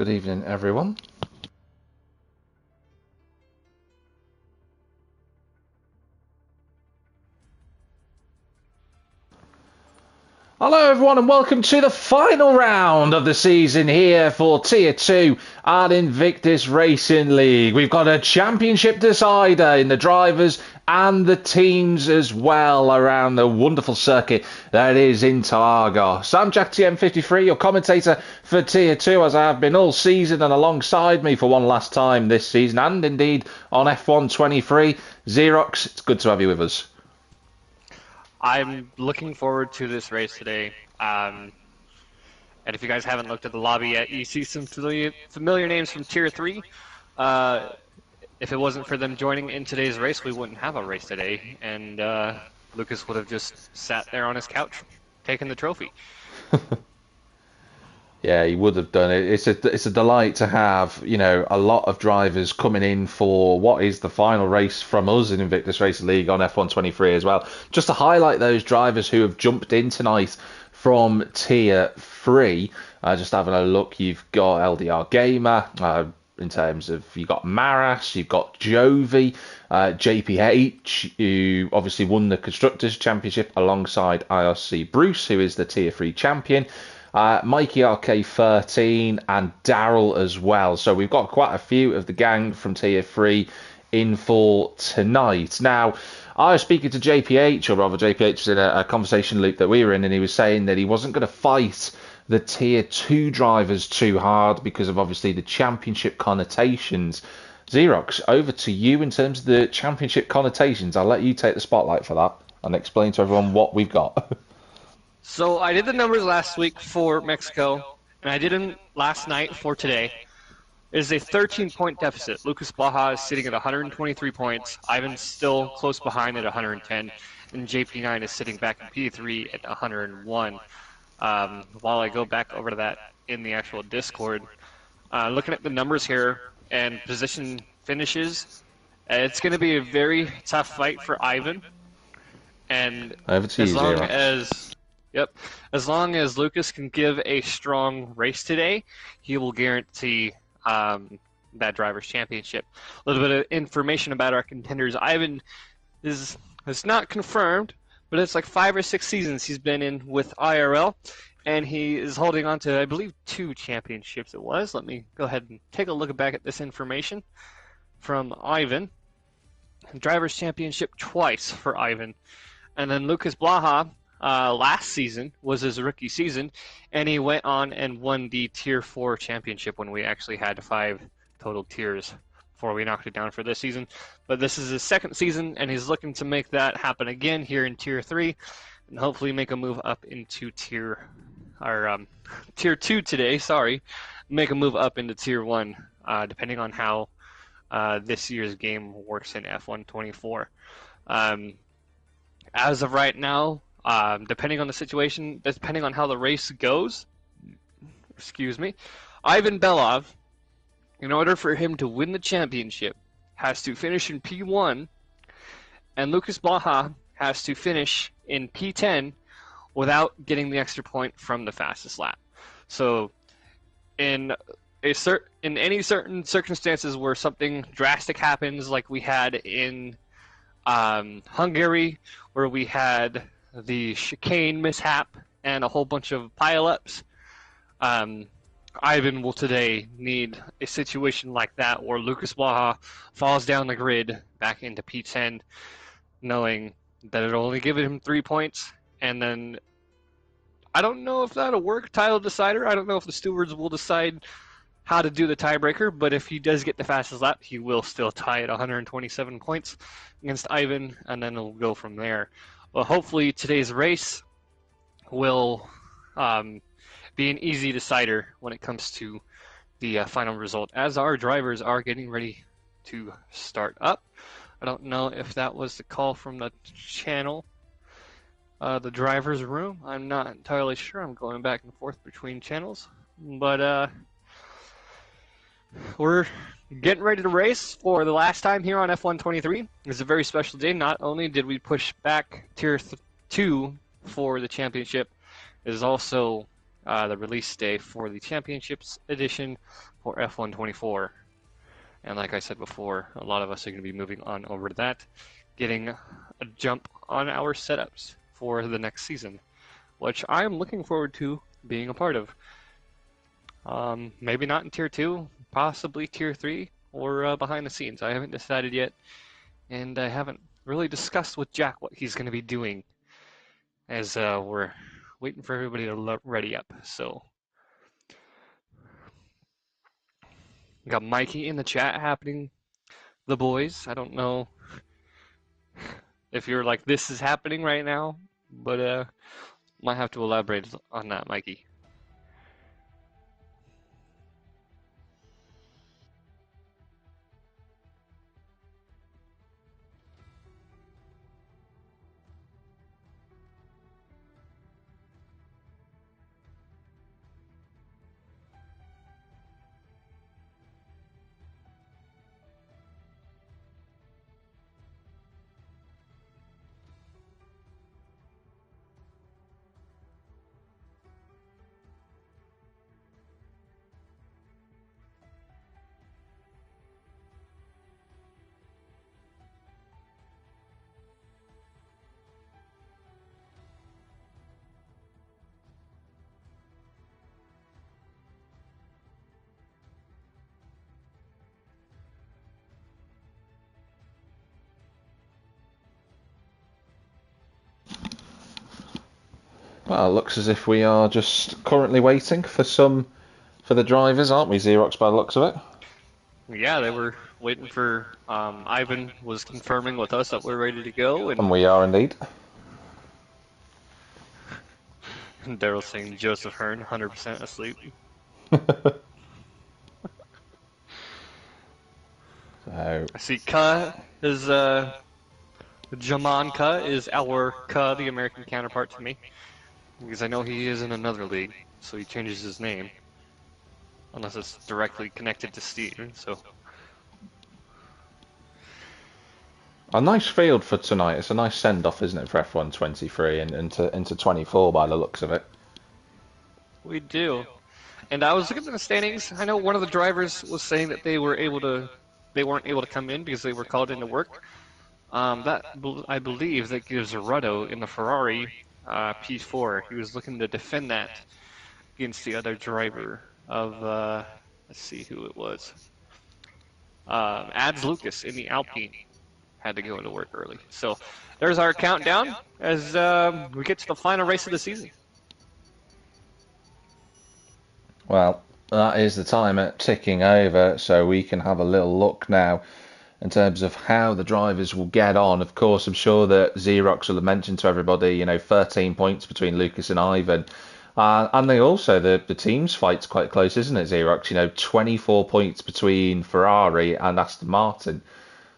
Good evening, everyone. Hello, everyone, and welcome to the final round of the season here for Tier 2 at Invictus Racing League. We've got a championship decider in the drivers and the teams as well around the wonderful circuit that is Interlagos. I'm Jack TM53, your commentator for Tier 2, as I have been all season, and alongside me for one last time this season, and indeed on F1 23, Xerox. It's good to have you with us. I'm looking forward to this race today. And if you guys haven't looked at the lobby yet, you see some familiar names from Tier 3. If it wasn't for them joining in today's race, we wouldn't have a race today. And Lucas would have just sat there on his couch, taking the trophy. Yeah, he would have done it. It's a delight to have, a lot of drivers coming in for what is the final race from us in Invictus Racing League on F1 23 as well. Just to highlight those drivers who have jumped in tonight from Tier 3. Just having a look, you've got LDR Gamer, in terms of, you've got Maras, you've got Jovi, JPH, who obviously won the Constructors' Championship alongside IRC Bruce, who is the Tier 3 champion. Mikey RK13 and Daryl as well. So we've got quite a few of the gang from Tier 3 in for tonight. Now, I was speaking to JPH, or rather JPH was in a conversation loop that we were in, and he was saying that he wasn't going to fight the Tier 2 drivers too hard because of obviously the championship connotations. Xerox, over to you in terms of the championship connotations. I'll let you take the spotlight for that and explain to everyone what we've got. So I did the numbers last week for Mexico, and I did them last night for today. It is a 13-point deficit. Lucas Baja is sitting at 123 points. Ivan's still close behind at 110, and JP9 is sitting back in P3 at 101. While I go back over to that in the actual Discord, looking at the numbers here and position finishes, it's going to be a very tough fight for Ivan. And Over to you, as long as Lucas can give a strong race today, he will guarantee that driver's championship. A little bit of information about our contenders. Ivan is not confirmed, but it's like 5 or 6 seasons he's been in with IRL, and he is holding on to, I believe, 2 championships it was. Let me go ahead and take a look back at this information from Ivan. Driver's championship twice for Ivan. And then Lucas Blaha, last season was his rookie season, and he went on and won the Tier 4 championship when we actually had 5 total tiers before we knocked it down for this season. But this is his second season, and he's looking to make that happen again here in Tier 3, and hopefully make a move up into Tier 2 today, make a move up into Tier 1, depending on how this year's game works in F1 24. As of right now, depending on the situation, depending on how the race goes, Ivan Belov, in order for him to win the championship, has to finish in P1, and Lucas Baja has to finish in P10 without getting the extra point from the fastest lap. So, in any certain circumstances where something drastic happens, like we had in Hungary, where we had the chicane mishap and a whole bunch of pileups, Ivan will today need a situation like that where Lucas Baja falls down the grid back into P10, knowing that it'll only give him 3 points, and then I don't know if that'll work, title decider. I don't know if the stewards will decide how to do the tiebreaker, but if he does get the fastest lap, he will still tie at 127 points against Ivan, and then it'll go from there. Well, hopefully today's race will be an easy decider when it comes to the final result, as our drivers are getting ready to start up. I don't know if that was the call from the channel, the driver's room. I'm not entirely sure. I'm going back and forth between channels, but we're getting ready to race for the last time here on F1 23. It's a very special day. Not only did we push back Tier 2 for the championship, it is also the release day for the Championships Edition for F124. And like I said before, a lot of us are going to be moving on over to that, getting a jump on our setups for the next season, which I'm looking forward to being a part of. Maybe not in Tier 2, possibly Tier 3, or behind the scenes. I haven't decided yet, and I haven't really discussed with Jack what he's going to be doing, as we're waiting for everybody to ready up. So, we got Mikey in the chat happening, the boys. I don't know if you're like, this is happening right now, but might have to elaborate on that, Mikey. Well, it looks as if we are just currently waiting for the drivers, aren't we, Xerox, by the looks of it? Yeah, they were waiting for Ivan was confirming with us that we're ready to go, And we are indeed. and Daryl saying Joseph Hearn 100% asleep. So I see Ka is Jaman Ka is our Ka, the American counterpart to me, because I know he is in another league, so he changes his name, unless it's directly connected to Steve. So a nice field for tonight. It's a nice send-off, isn't it, for F123 and into 24 by the looks of it. we do. And I was looking at the standings. I know one of the drivers was saying that they weren't able to come in because they were called into work. I believe that gives Ruddo in the Ferrari P4. He was looking to defend that against the other driver of let's see who it was. Ads Lucas in the Alpine had to go into work early. So there's our countdown as we get to the final race of the season. Well, that is the timer ticking over, so we can have a little look now in terms of how the drivers will get on. Of course, I'm sure that Xerox will have mentioned to everybody, 13 points between Lucas and Ivan. And they also, the teams fight's quite close, isn't it, Xerox? 24 points between Ferrari and Aston Martin.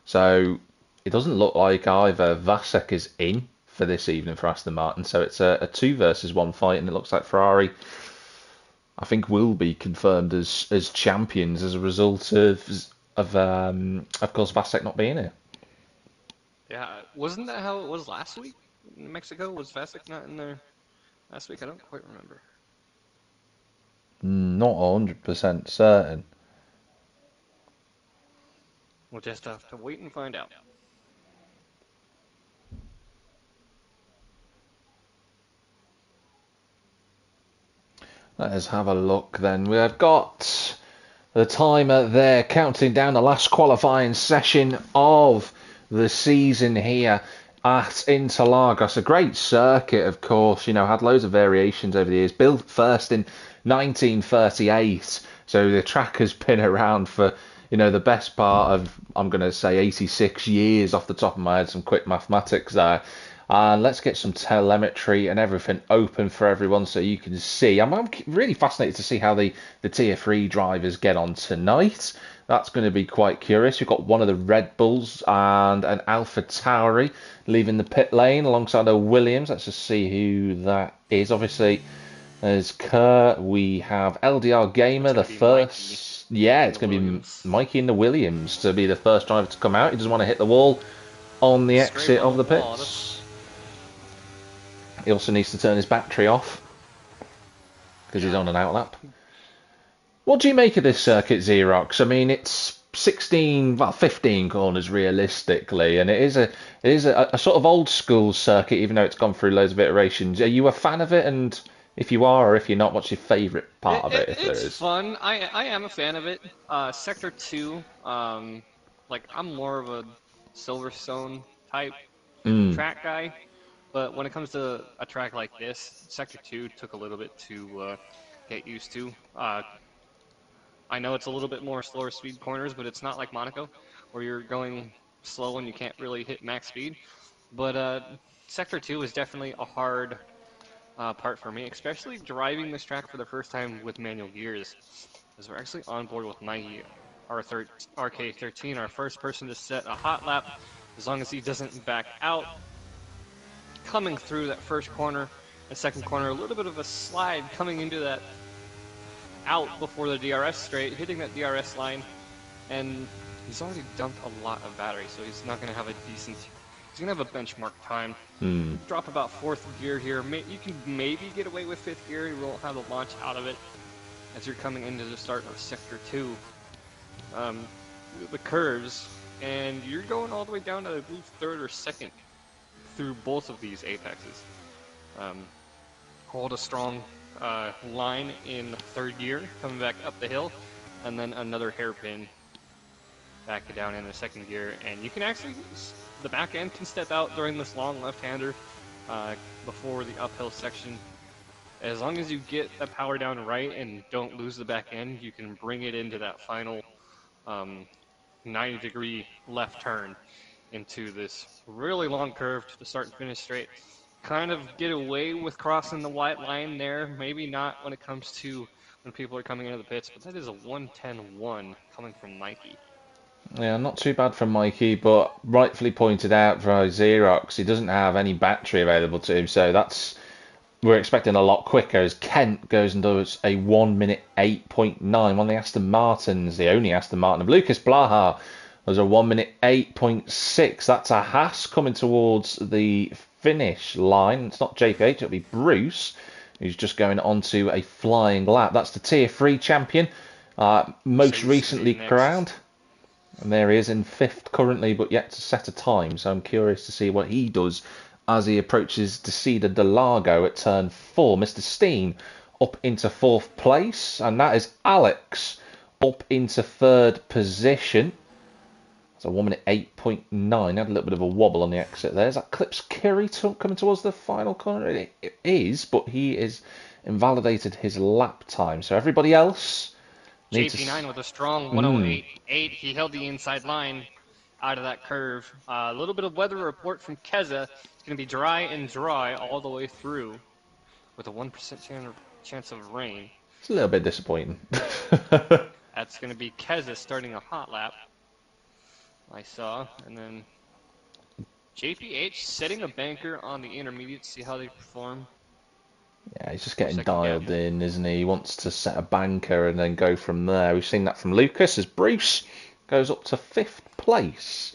So it doesn't look like either Vasek is in for this evening for Aston Martin. So it's a 2 versus 1 fight, and it looks like Ferrari, I think, will be confirmed as champions as a result of course, Vasek not being here. Yeah, wasn't that how it was last week in Mexico? Was Vasek not in there last week? I don't quite remember. Not 100% certain. We'll just have to wait and find out. Let us have a look then. We have got the timer there counting down the last qualifying session of the season here at Interlagos. A great circuit, of course, had loads of variations over the years. Built first in 1938, so the track has been around for the best part of, I'm going to say, 86 years off the top of my head. Some quick mathematics there. And let's get some telemetry and everything open for everyone so you can see. I'm really fascinated to see how the Tier 3 drivers get on tonight. That's going to be quite curious. We've got one of the Red Bulls and an Alpha Tauri leaving the pit lane alongside a Williams. Let's just see who that is. Obviously, there's Kerr. We have LDR Gamer, the first. Yeah, it's going to be Mikey in the Williams to be the first driver to come out. He doesn't want to hit the wall on the exit of the pits. He also needs to turn his battery off because he's on an outlap. What do you make of this circuit, Xerox? I mean, it's 16, well, 15 corners realistically, and it is a sort of old school circuit, even though it's gone through loads of iterations. Are you a fan of it? And if you are, or if you're not, what's your favourite part of it, if there It's is? fun. I am a fan of it. Sector 2, like I'm more of a Silverstone type Mm. track guy, but when it comes to a track like this, Sector 2 took a little bit to get used to. I know it's a little bit more slower speed corners, but it's not like Monaco, where you're going slow and you can't really hit max speed. But Sector 2 is definitely a hard part for me, especially driving this track for the first time with manual gears, as we're actually on board with Mikey, RK13, our first person to set a hot lap, as long as he doesn't back out. Coming through that first corner, the second corner, a little bit of a slide coming into that out before the DRS straight, hitting that DRS line, and he's already dumped a lot of battery, so he's not going to have a decent. He's going to have a benchmark time. Mm. Drop about fourth gear here. You can maybe get away with fifth gear. You won't have the launch out of it as you're coming into the start of Sector 2. The curves, and you're going all the way down to, I believe, third or second through both of these apexes. Hold a strong line in third gear, coming back up the hill, and then another hairpin back down in the second gear, and you can actually, the back end can step out during this long left-hander before the uphill section. As long as you get the power down right and don't lose the back end, you can bring it into that final 90-degree left turn into this really long curve to the start and finish straight. Kind of get away with crossing the white line there. Maybe not when it comes to when people are coming into the pits, but that is a 1:10.1 coming from Mikey. Yeah, not too bad from Mikey, but rightfully pointed out by Xerox, he doesn't have any battery available to him, so that's we're expecting a lot quicker as Kent goes and does a 1 minute 8.9 on the Aston Martins, the only Aston Martin of Lucas Blaha was a 1 minute 8.6. That's a Haas coming towards the finish line. It's not JPH, it'll be Bruce, who's just going onto a flying lap. That's the Tier 3 champion, most recently crowned. And there he is in fifth currently, but yet to set a time. So I'm curious to see what he does as he approaches Desida de Largo at turn 4. Mr. Steen up into fourth place, and that is Alex up into third position. It's a 1 minute 8.9. Had a little bit of a wobble on the exit there. Is that Clips Curry coming towards the final corner? It is, but he is invalidated his lap time. So everybody else. JP9 with a strong 108.8. He held the inside line out of that curve. A little bit of weather report from Keza. It's going to be dry and dry all the way through with a 1% chance of rain. It's a little bit disappointing. That's going to be Keza starting a hot lap, I saw. And then JPH setting a banker on the intermediate, see how they perform. Yeah, he's just getting dialed in, isn't he? He wants to set a banker and then go from there. We've seen that from Lucas as Bruce goes up to fifth place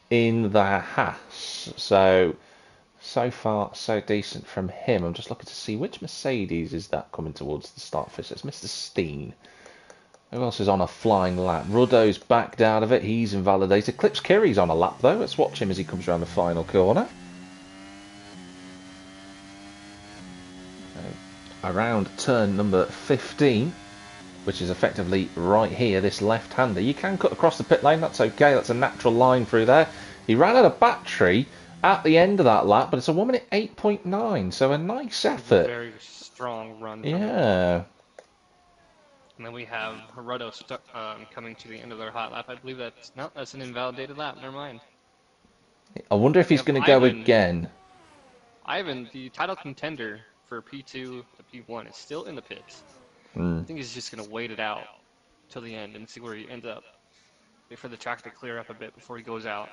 in the Haas. So far, so decent from him. I'm just looking to see which Mercedes is that coming towards the start finish. It's Mr. Steen. Who else is on a flying lap? Ruddo's backed out of it. He's invalidated. Clips Curry's on a lap, though. Let's watch him as he comes around the final corner. Around turn number 15, which is effectively right here, this left-hander. You can cut across the pit lane, that's okay, that's a natural line through there. He ran out of battery at the end of that lap, but it's a 1 minute 8.9, so a nice effort. Very strong run. Yeah. And then we have Ruddo coming to the end of their hot lap. I believe that's an invalidated lap, never mind. I wonder if he's going to go again. Ivan, the title contender for P2 to P1 is still in the pits. I think he's just going to wait it out till the end and see where he ends up. Wait for the track to clear up a bit before he goes out.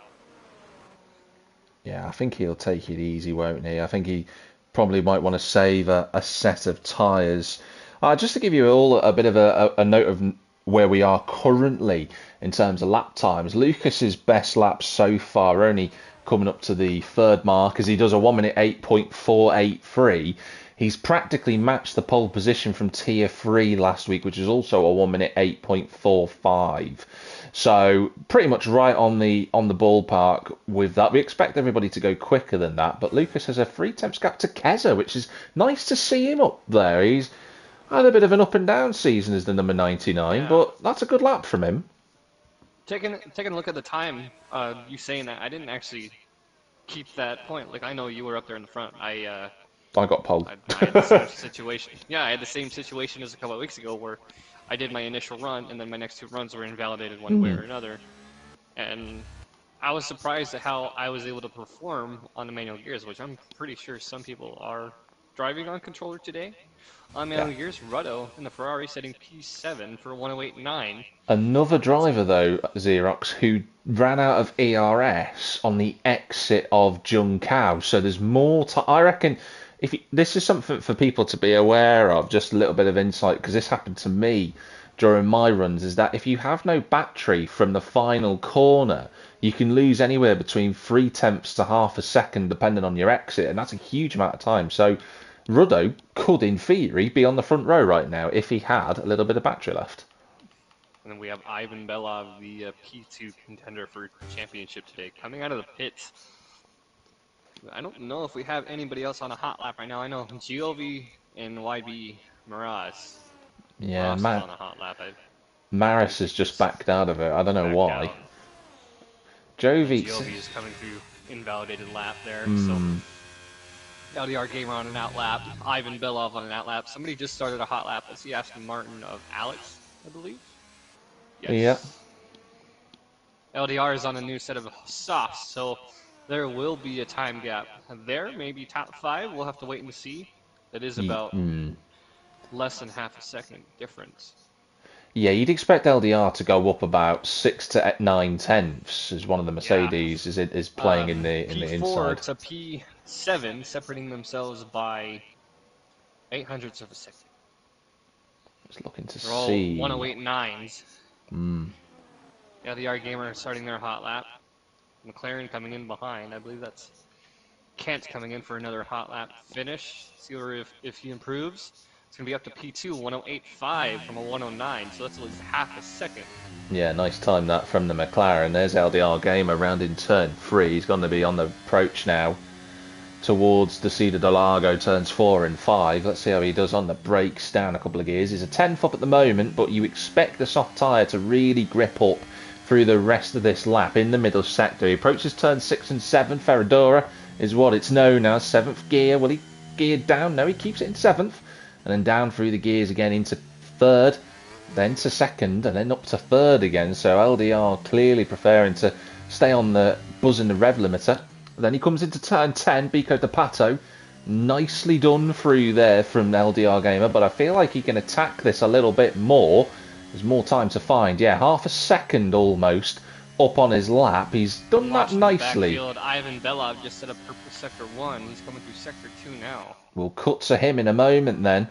Yeah, I think he'll take it easy, won't he? I think he probably might want to save a set of tyres. Just to give you all a bit of a note of where we are currently in terms of lap times. Lucas's best laps so far are only coming up to the third mark as he does a 1 minute 8.483. He's practically matched the pole position from Tier 3 last week, which is also a 1 minute 8.45. So pretty much right on the ballpark with that. We expect everybody to go quicker than that, but Lucas has a 3 tenths gap to Keza, which is nice to see him up there. He's had a bit of an up and down season as the number 99, Yeah. but that's a good lap from him. Taking a look at the time, you saying that, I didn't actually keep that point. Like, I know you were up there in the front. I got pole. I had the same situation. Yeah, I had the same situation as a couple of weeks ago where I did my initial run and then my next two runs were invalidated one way or another. And I was surprised at how I was able to perform on the manual gears, which I'm pretty sure some people are driving on controller today. On Yeah. manual gears, Ruddo in the Ferrari setting P7 for 108.9. Another driver, though, Xerox, who ran out of ERS on the exit of Junkao. So there's more to. I reckon this is something for people to be aware of, just a little bit of insight, because this happened to me during my runs, is that if you have no battery from the final corner, you can lose anywhere between 3 tenths to half a second, depending on your exit, and that's a huge amount of time. So Ruddo could, in theory, be on the front row right now if he had a little bit of battery left. And then we have Ivan Belov, the P2 contender for championship today, coming out of the pits. I don't know if we have anybody else on a hot lap right now. I know Giovi and YB Maras. Yeah, Maras is on a hot lap. I Maris think has he just backed out of it. I don't know backed why. out. Jovic. Giovi is coming through invalidated lap there. Mm. So LDR Gamer on an out lap. Ivan Belov on an out lap. Somebody just started a hot lap. Let's see, Aston Martin of Alex, I believe. Yeah. Yes. LDR is on a new set of softs, so there will be a time gap there. Maybe top 5. We'll have to wait and see. That is about less than half a second difference. Yeah, you'd expect LDR to go up about 6 to 9 tenths as one of the Yeah. Mercedes is playing in the inside. P4 to P7, separating themselves by 800ths of a second. Just looking to They're all see. 108.9s. Yeah, the R Gamer starting their hot lap. McLaren coming in behind. I believe that's Kent coming in for another hot lap finish. See if he improves. It's going to be up to P2, 108.5 from a 109, so that's at least half a second. Yeah, nice time that from the McLaren. There's LDR Gamer around in turn 3. He's going to be on the approach now towards the Cedar del Lago turns 4 and 5. Let's see how he does on the brakes, down a couple of gears. He's a 10th up at the moment, but you expect the soft tyre to really grip up through the rest of this lap in the middle sector. He approaches turn 6 and 7. Ferradura is what it's known as. 7th gear. Will he gear down? No, he keeps it in 7th. And then down through the gears again into 3rd, then to 2nd, and then up to 3rd again. So LDR clearly preferring to stay on the buzzing the rev limiter. Then he comes into turn 10, Bico de Pato. Nicely done through there from LDR Gamer, but I feel like he can attack this a little bit more. There's more time to find. Yeah, half a second almost up on his lap. He's done that nicely. Backfield, Ivan Belov just set up purple sector 1. He's coming through sector 2 now. We'll cut to him in a moment then.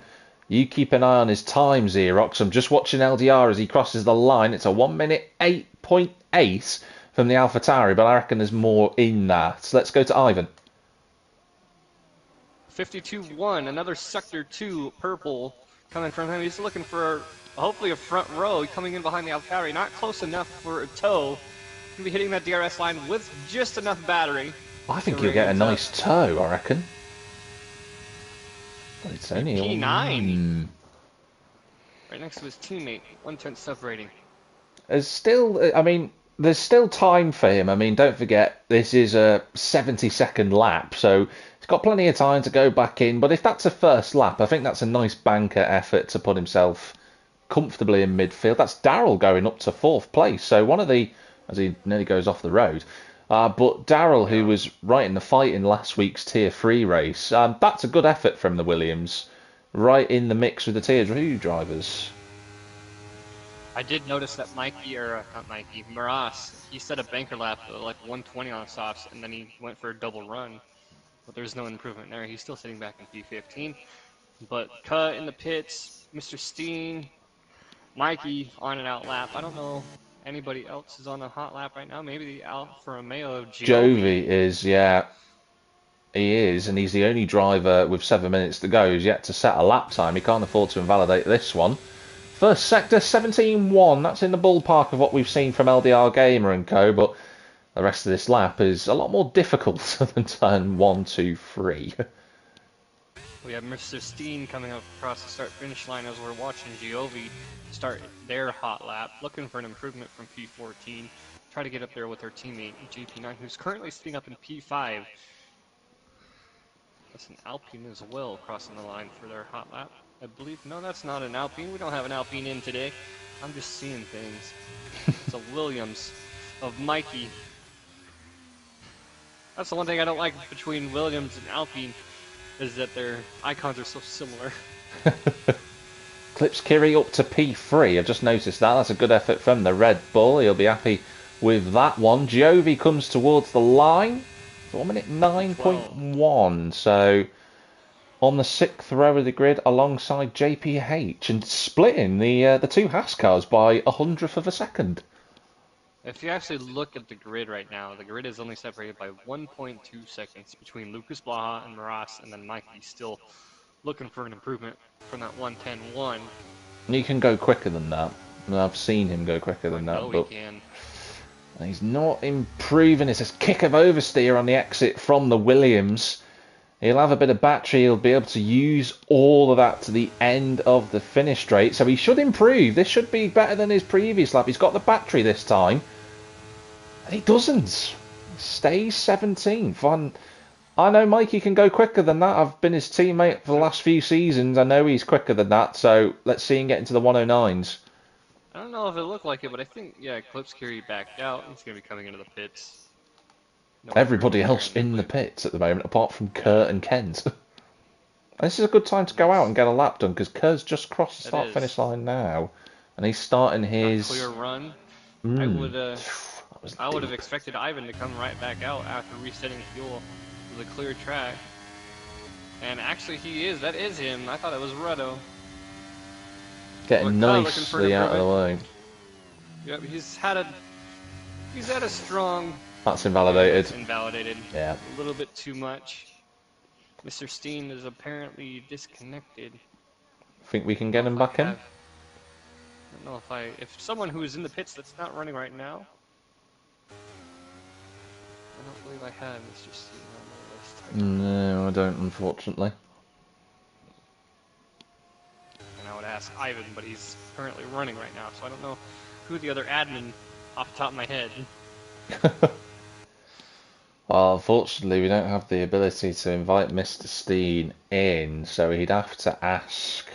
You keep an eye on his time, Xerox. I'm just watching LDR as he crosses the line. It's a 1 minute 8.8 from the AlphaTauri, but I reckon there's more in that. So let's go to Ivan. 52-1, another sector 2 purple coming from him. He's looking for hopefully a front row coming in behind the AlphaTauri. Not close enough for a tow. He'll be hitting that DRS line with just enough battery. I think he'll get a nice tow, I reckon. But it's only P9. Right next to his teammate. 1 turn separating. There's still time for him. I mean, don't forget, this is a 70-second lap, so he's got plenty of time to go back in. But if that's a first lap, I think that's a nice banker effort to put himself comfortably in midfield. That's Darrell going up to 4th place. So one of the, as he nearly goes off the road. But Darrell, who was right in the fight in last week's Tier 3 race, that's a good effort from the Williams. Right in the mix with the Tier 2 drivers. I did notice that Maras, he set a banker lap at like 120 on softs, and then he went for a double run. But there's no improvement there. He's still sitting back in P15. But Cut in the pits, Mr. Steen, Mikey on an out lap. I don't know anybody else is on a hot lap right now. Maybe the Alfa Romeo Giovi. Jovi is, yeah, he is, and he's the only driver with 7 minutes to go who's yet to set a lap time. He can't afford to invalidate this one. First sector, 17.1. That's in the ballpark of what we've seen from LDR Gamer and co, but the rest of this lap is a lot more difficult than turn 1, 2, 3. We have Mr. Steen coming up across the start-finish line as we're watching Giovi start their hot lap, looking for an improvement from P14. Try to get up there with her teammate, GP9, who's currently sitting up in P5. That's an Alpine as well crossing the line for their hot lap. I believe, no, that's not an Alpine. We don't have an Alpine in today. I'm just seeing things. It's a Williams of Mikey. That's the one thing I don't like between Williams and Alpine, is that their icons are so similar. Clips Kiri up to P3. I've just noticed that. That's a good effort from the Red Bull. He'll be happy with that one. Giovi comes towards the line. 1 minute 9.1. So on the 6th row of the grid alongside JPH and splitting the two Haas cars by 100th of a second. If you actually look at the grid right now, the grid is only separated by 1.2 seconds between Lucas Blaha and Maras, and then Mikey still looking for an improvement from that 1:10.1. He can go quicker than that. I've seen him go quicker than that, but he can. He's not improving. It's a kick of oversteer on the exit from the Williams. He'll have a bit of battery. He'll be able to use all of that to the end of the finish straight. So he should improve. This should be better than his previous lap. He's got the battery this time. And he doesn't. He stays 17th. I know Mikey can go quicker than that. I've been his teammate for the last few seasons. I know he's quicker than that. So let's see him get into the 109s. I don't know if it looked like it, but I think, yeah, Clips Curie backed out. He's going to be coming into the pits. No Everybody else in the pits at the moment, apart from Kurt and Kent. This is a good time to go out and get a lap done, because Kurt's just crossed the start-finish line now. And he's starting his... clear run. I would have expected Ivan to come right back out after resetting fuel to the clear track. And actually he is. That is him. I thought it was Rudo. Getting nicely out of the way. Yep, he's had a strong... That's invalidated. It's invalidated. Yeah. A little bit too much. Mr. Steen is apparently disconnected. Think we can get him back in? I don't know if someone who is in the pits that's not running right now. I don't believe I have Mr. Steen on my list. No, I don't, unfortunately. And I would ask Ivan, but he's currently running right now, so I don't know who the other admin off the top of my head. Well, unfortunately, we don't have the ability to invite Mr. Steen in, so he'd have to ask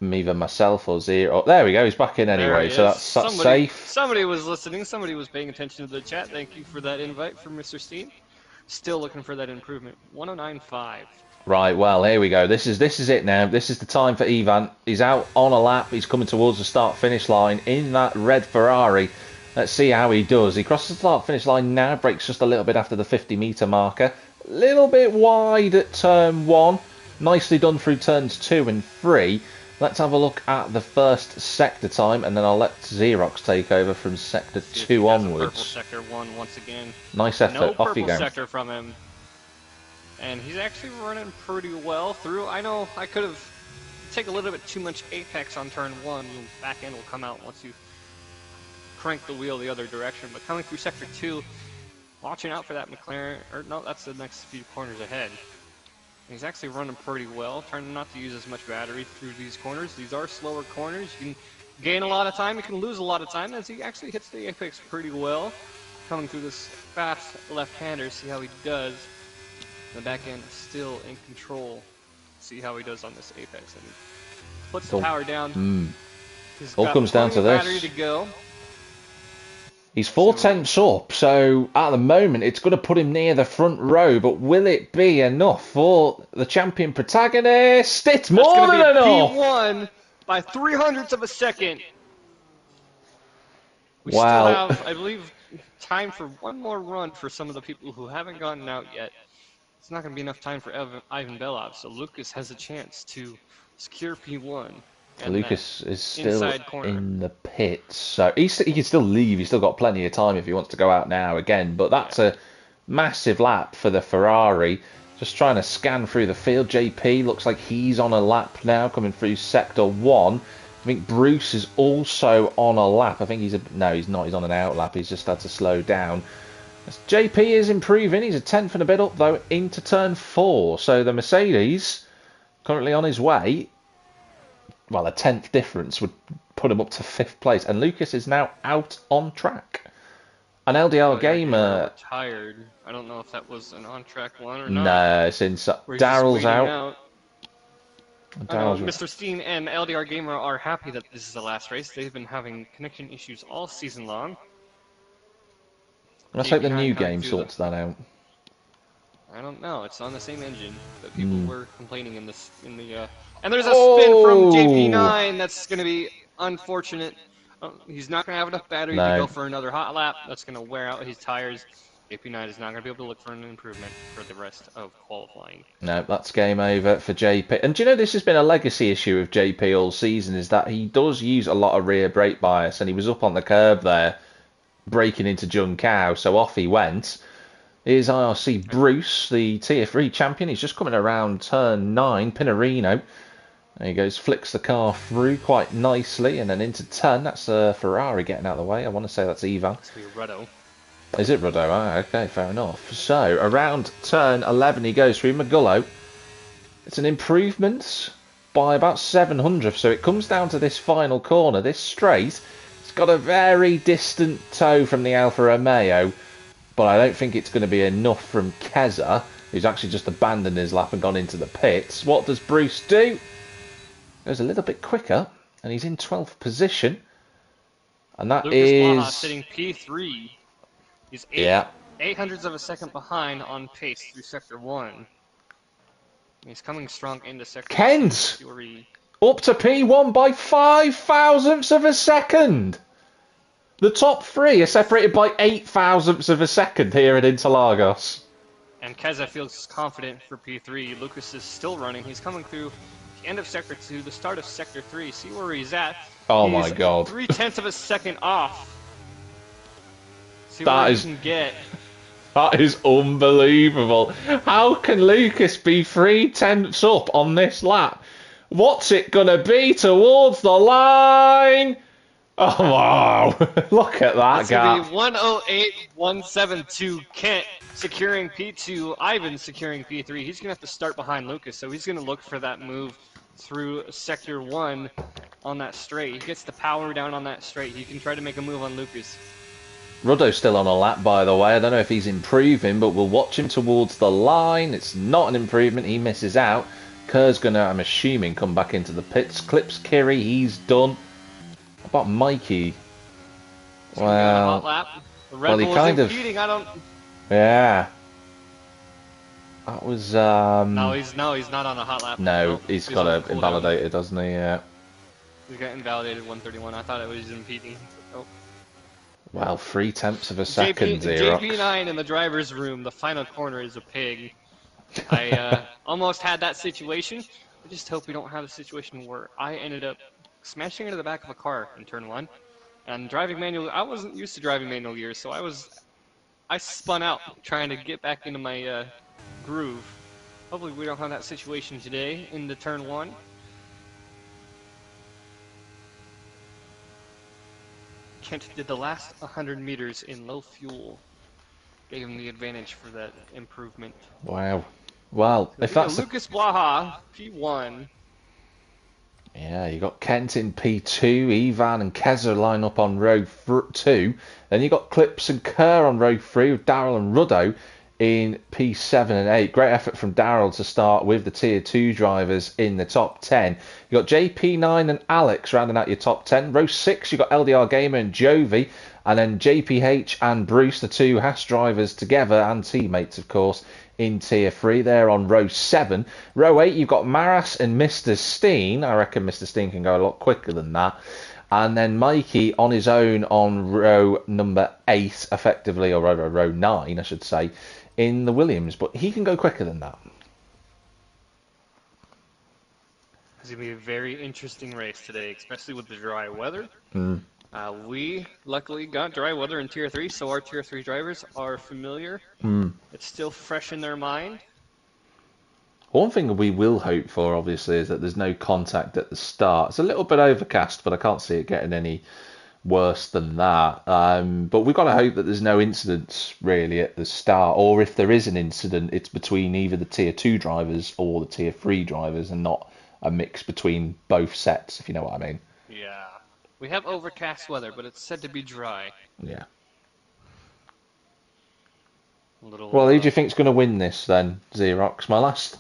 either myself or Zero. Oh, there we go, he's back in anyway, so that's safe. Somebody was listening, somebody was paying attention to the chat. Thank you for that invite from Mr. Steen. Still looking for that improvement. 109.5. Right, well, here we go. This is it now. This is the time for Ivan. He's out on a lap. He's coming towards the start-finish line in that red Ferrari. Let's see how he does. He crosses the start-finish line now, breaks just a little bit after the 50-metre marker. A little bit wide at turn 1. Nicely done through turns 2 and 3. Let's have a look at the first sector time, and then I'll let Xerox take over from sector 2 onwards. Purple sector 1 once again. Nice effort. No Off you purple go. sector from him. And he's actually running pretty well through. I know I could have taken a little bit too much apex on turn 1. The back end will come out once you crank the wheel the other direction, but coming through sector 2, watching out for that McLaren, or no, that's the next few corners ahead. He's actually running pretty well, trying not to use as much battery through these corners. These are slower corners. You can gain a lot of time, you can lose a lot of time, as he actually hits the apex pretty well. Coming through this fast left-hander, see how he does. The back end is still in control. See how he does on this apex. And he puts the power down. All comes down to this. Battery to go. He's 4/10 up, so at the moment it's going to put him near the front row, but will it be enough for the champion protagonist? It's more than enough! P1 by 300ths of a second. We Wow. still have, I believe, time for one more run for some of the people who haven't gotten out yet. It's not going to be enough time for Ivan Belov, so Lucas has a chance to secure P1. And that Lucas is still inside corner. in the pits, so he can still leave. He's still got plenty of time if he wants to go out now again. But that's a massive lap for the Ferrari. Just trying to scan through the field. JP looks like he's on a lap now, coming through sector 1. I think Bruce is also on a lap. I think no, he's not. He's on an out lap. He's just had to slow down. JP is improving. He's a 10th and a bit up though into turn 4. So the Mercedes currently on his way. Well, a 10th difference would put him up to 5th place. And Lucas is now out on track. An LDR Gamer... Retired. I don't know if that was an on-track one or not. No, since Daryl's out. Mr. Steen and LDR Gamer are happy that this is the last race. They've been having connection issues all season long. Let's hope the new game sorts that out. I don't know. It's on the same engine, but people were complaining in the. And there's a spin from JP9. That's going to be unfortunate. He's not going to have enough battery to go for another hot lap. That's going to wear out his tires. JP9 is not going to be able to look for an improvement for the rest of qualifying. No, that's game over for JP. And do you know this has been a legacy issue of JP all season, is that he does use a lot of rear brake bias, and he was up on the curb there, braking into Junkow, so off he went. Here's IRC Bruce, the Tier 3 champion. He's just coming around turn 9, Pinarino. There he goes, flicks the car through quite nicely, and then into turn. That's Ferrari getting out of the way. I want to say that's Ivan. It's Ruddo. Is it Ruddo? Ah, okay, fair enough. So, around turn 11 he goes through Magullo. It's an improvement by about 700, so it comes down to this final corner. This straight, it's got a very distant toe from the Alfa Romeo, but I don't think it's going to be enough from Keza, who's actually just abandoned his lap and gone into the pits. What does Bruce do? Goes a little bit quicker, and he's in 12th position. And that Lucas is... Blaha sitting P3. He's 800ths of a second behind on pace through Sector 1. He's coming strong into Sector Kent! 2. Up to P1 by 5 thousandths of a second! The top 3 are separated by 8 thousandths of a second here at Interlagos. And Keza feels confident for P3. Lucas is still running. He's coming through the end of Sector 2, the start of Sector 3. See where he's at. Oh my god. 0.3 of a second off. See what he can get. That is unbelievable. How can Lucas be 3/10 up on this lap? What's it gonna be towards the line? Oh wow! Look at that gap. It's gonna be 108.172. Kent securing P2. Ivan securing P3. He's gonna have to start behind Lucas, so he's gonna look for that move through Sector 1 on that straight. He gets the power down on that straight. He can try to make a move on Lucas. Ruddo's still on a lap, by the way. I don't know if he's improving, but we'll watch him towards the line. It's not an improvement. He misses out. Kerr's going to, I'm assuming, come back into the pits. Clips Kiri. He's done. What about Mikey? Well, he kind of... Yeah. That was... No, he's not on a hot lap. No, he's got it invalidated, doesn't he? Yeah. He's got invalidated 131. I thought it was impeding. Oh. Well, 0.3 of a second, Xerox. JP9 in the driver's room, the final corner is a pig. I almost had that situation. I just hope we don't have a situation where I ended up smashing into the back of a car in turn 1. And driving manual, I wasn't used to driving manual gears, so I spun out trying to get back into my groove. Hopefully we don't have that situation today in the turn 1. Kent did the last 100 meters in low fuel. Gave him the advantage for that improvement. Wow. Well, if that's Lucas Blaha, P1. Yeah, you got Kent in P2, Ivan and Keza line up on row 2. Then you got Clips and Kerr on row 3 with Daryl and Ruddo in P7 and 8. Great effort from Daryl to start with the Tier 2 drivers in the top 10. You got JP9 and Alex rounding out your top 10. Row 6, you got LDR Gamer and Jovi. And then JPH and Bruce, the 2 Haas drivers together, and teammates, of course, in Tier 3. They're on row 7. Row 8, you've got Maras and Mr. Steen. I reckon Mr. Steen can go a lot quicker than that. And then Mikey on his own on row number 8, effectively, or row 9, I should say, in the Williams. But he can go quicker than that. It's going to be a very interesting race today, especially with the dry weather. We luckily got dry weather in Tier 3, so our Tier 3 drivers are familiar. It's still fresh in their mind. One thing we will hope for, obviously, is that there's no contact at the start. It's a little bit overcast, but I can't see it getting any worse than that. But we've got to hope that there's no incidents really at the start, or if there is an incident, it's between either the Tier 2 drivers or the Tier 3 drivers, and not a mix between both sets, if you know what I mean. Yeah. We have overcast weather, but it's said to be dry. Yeah. Little, Well, who do you think's going to win this then, Xerox? My last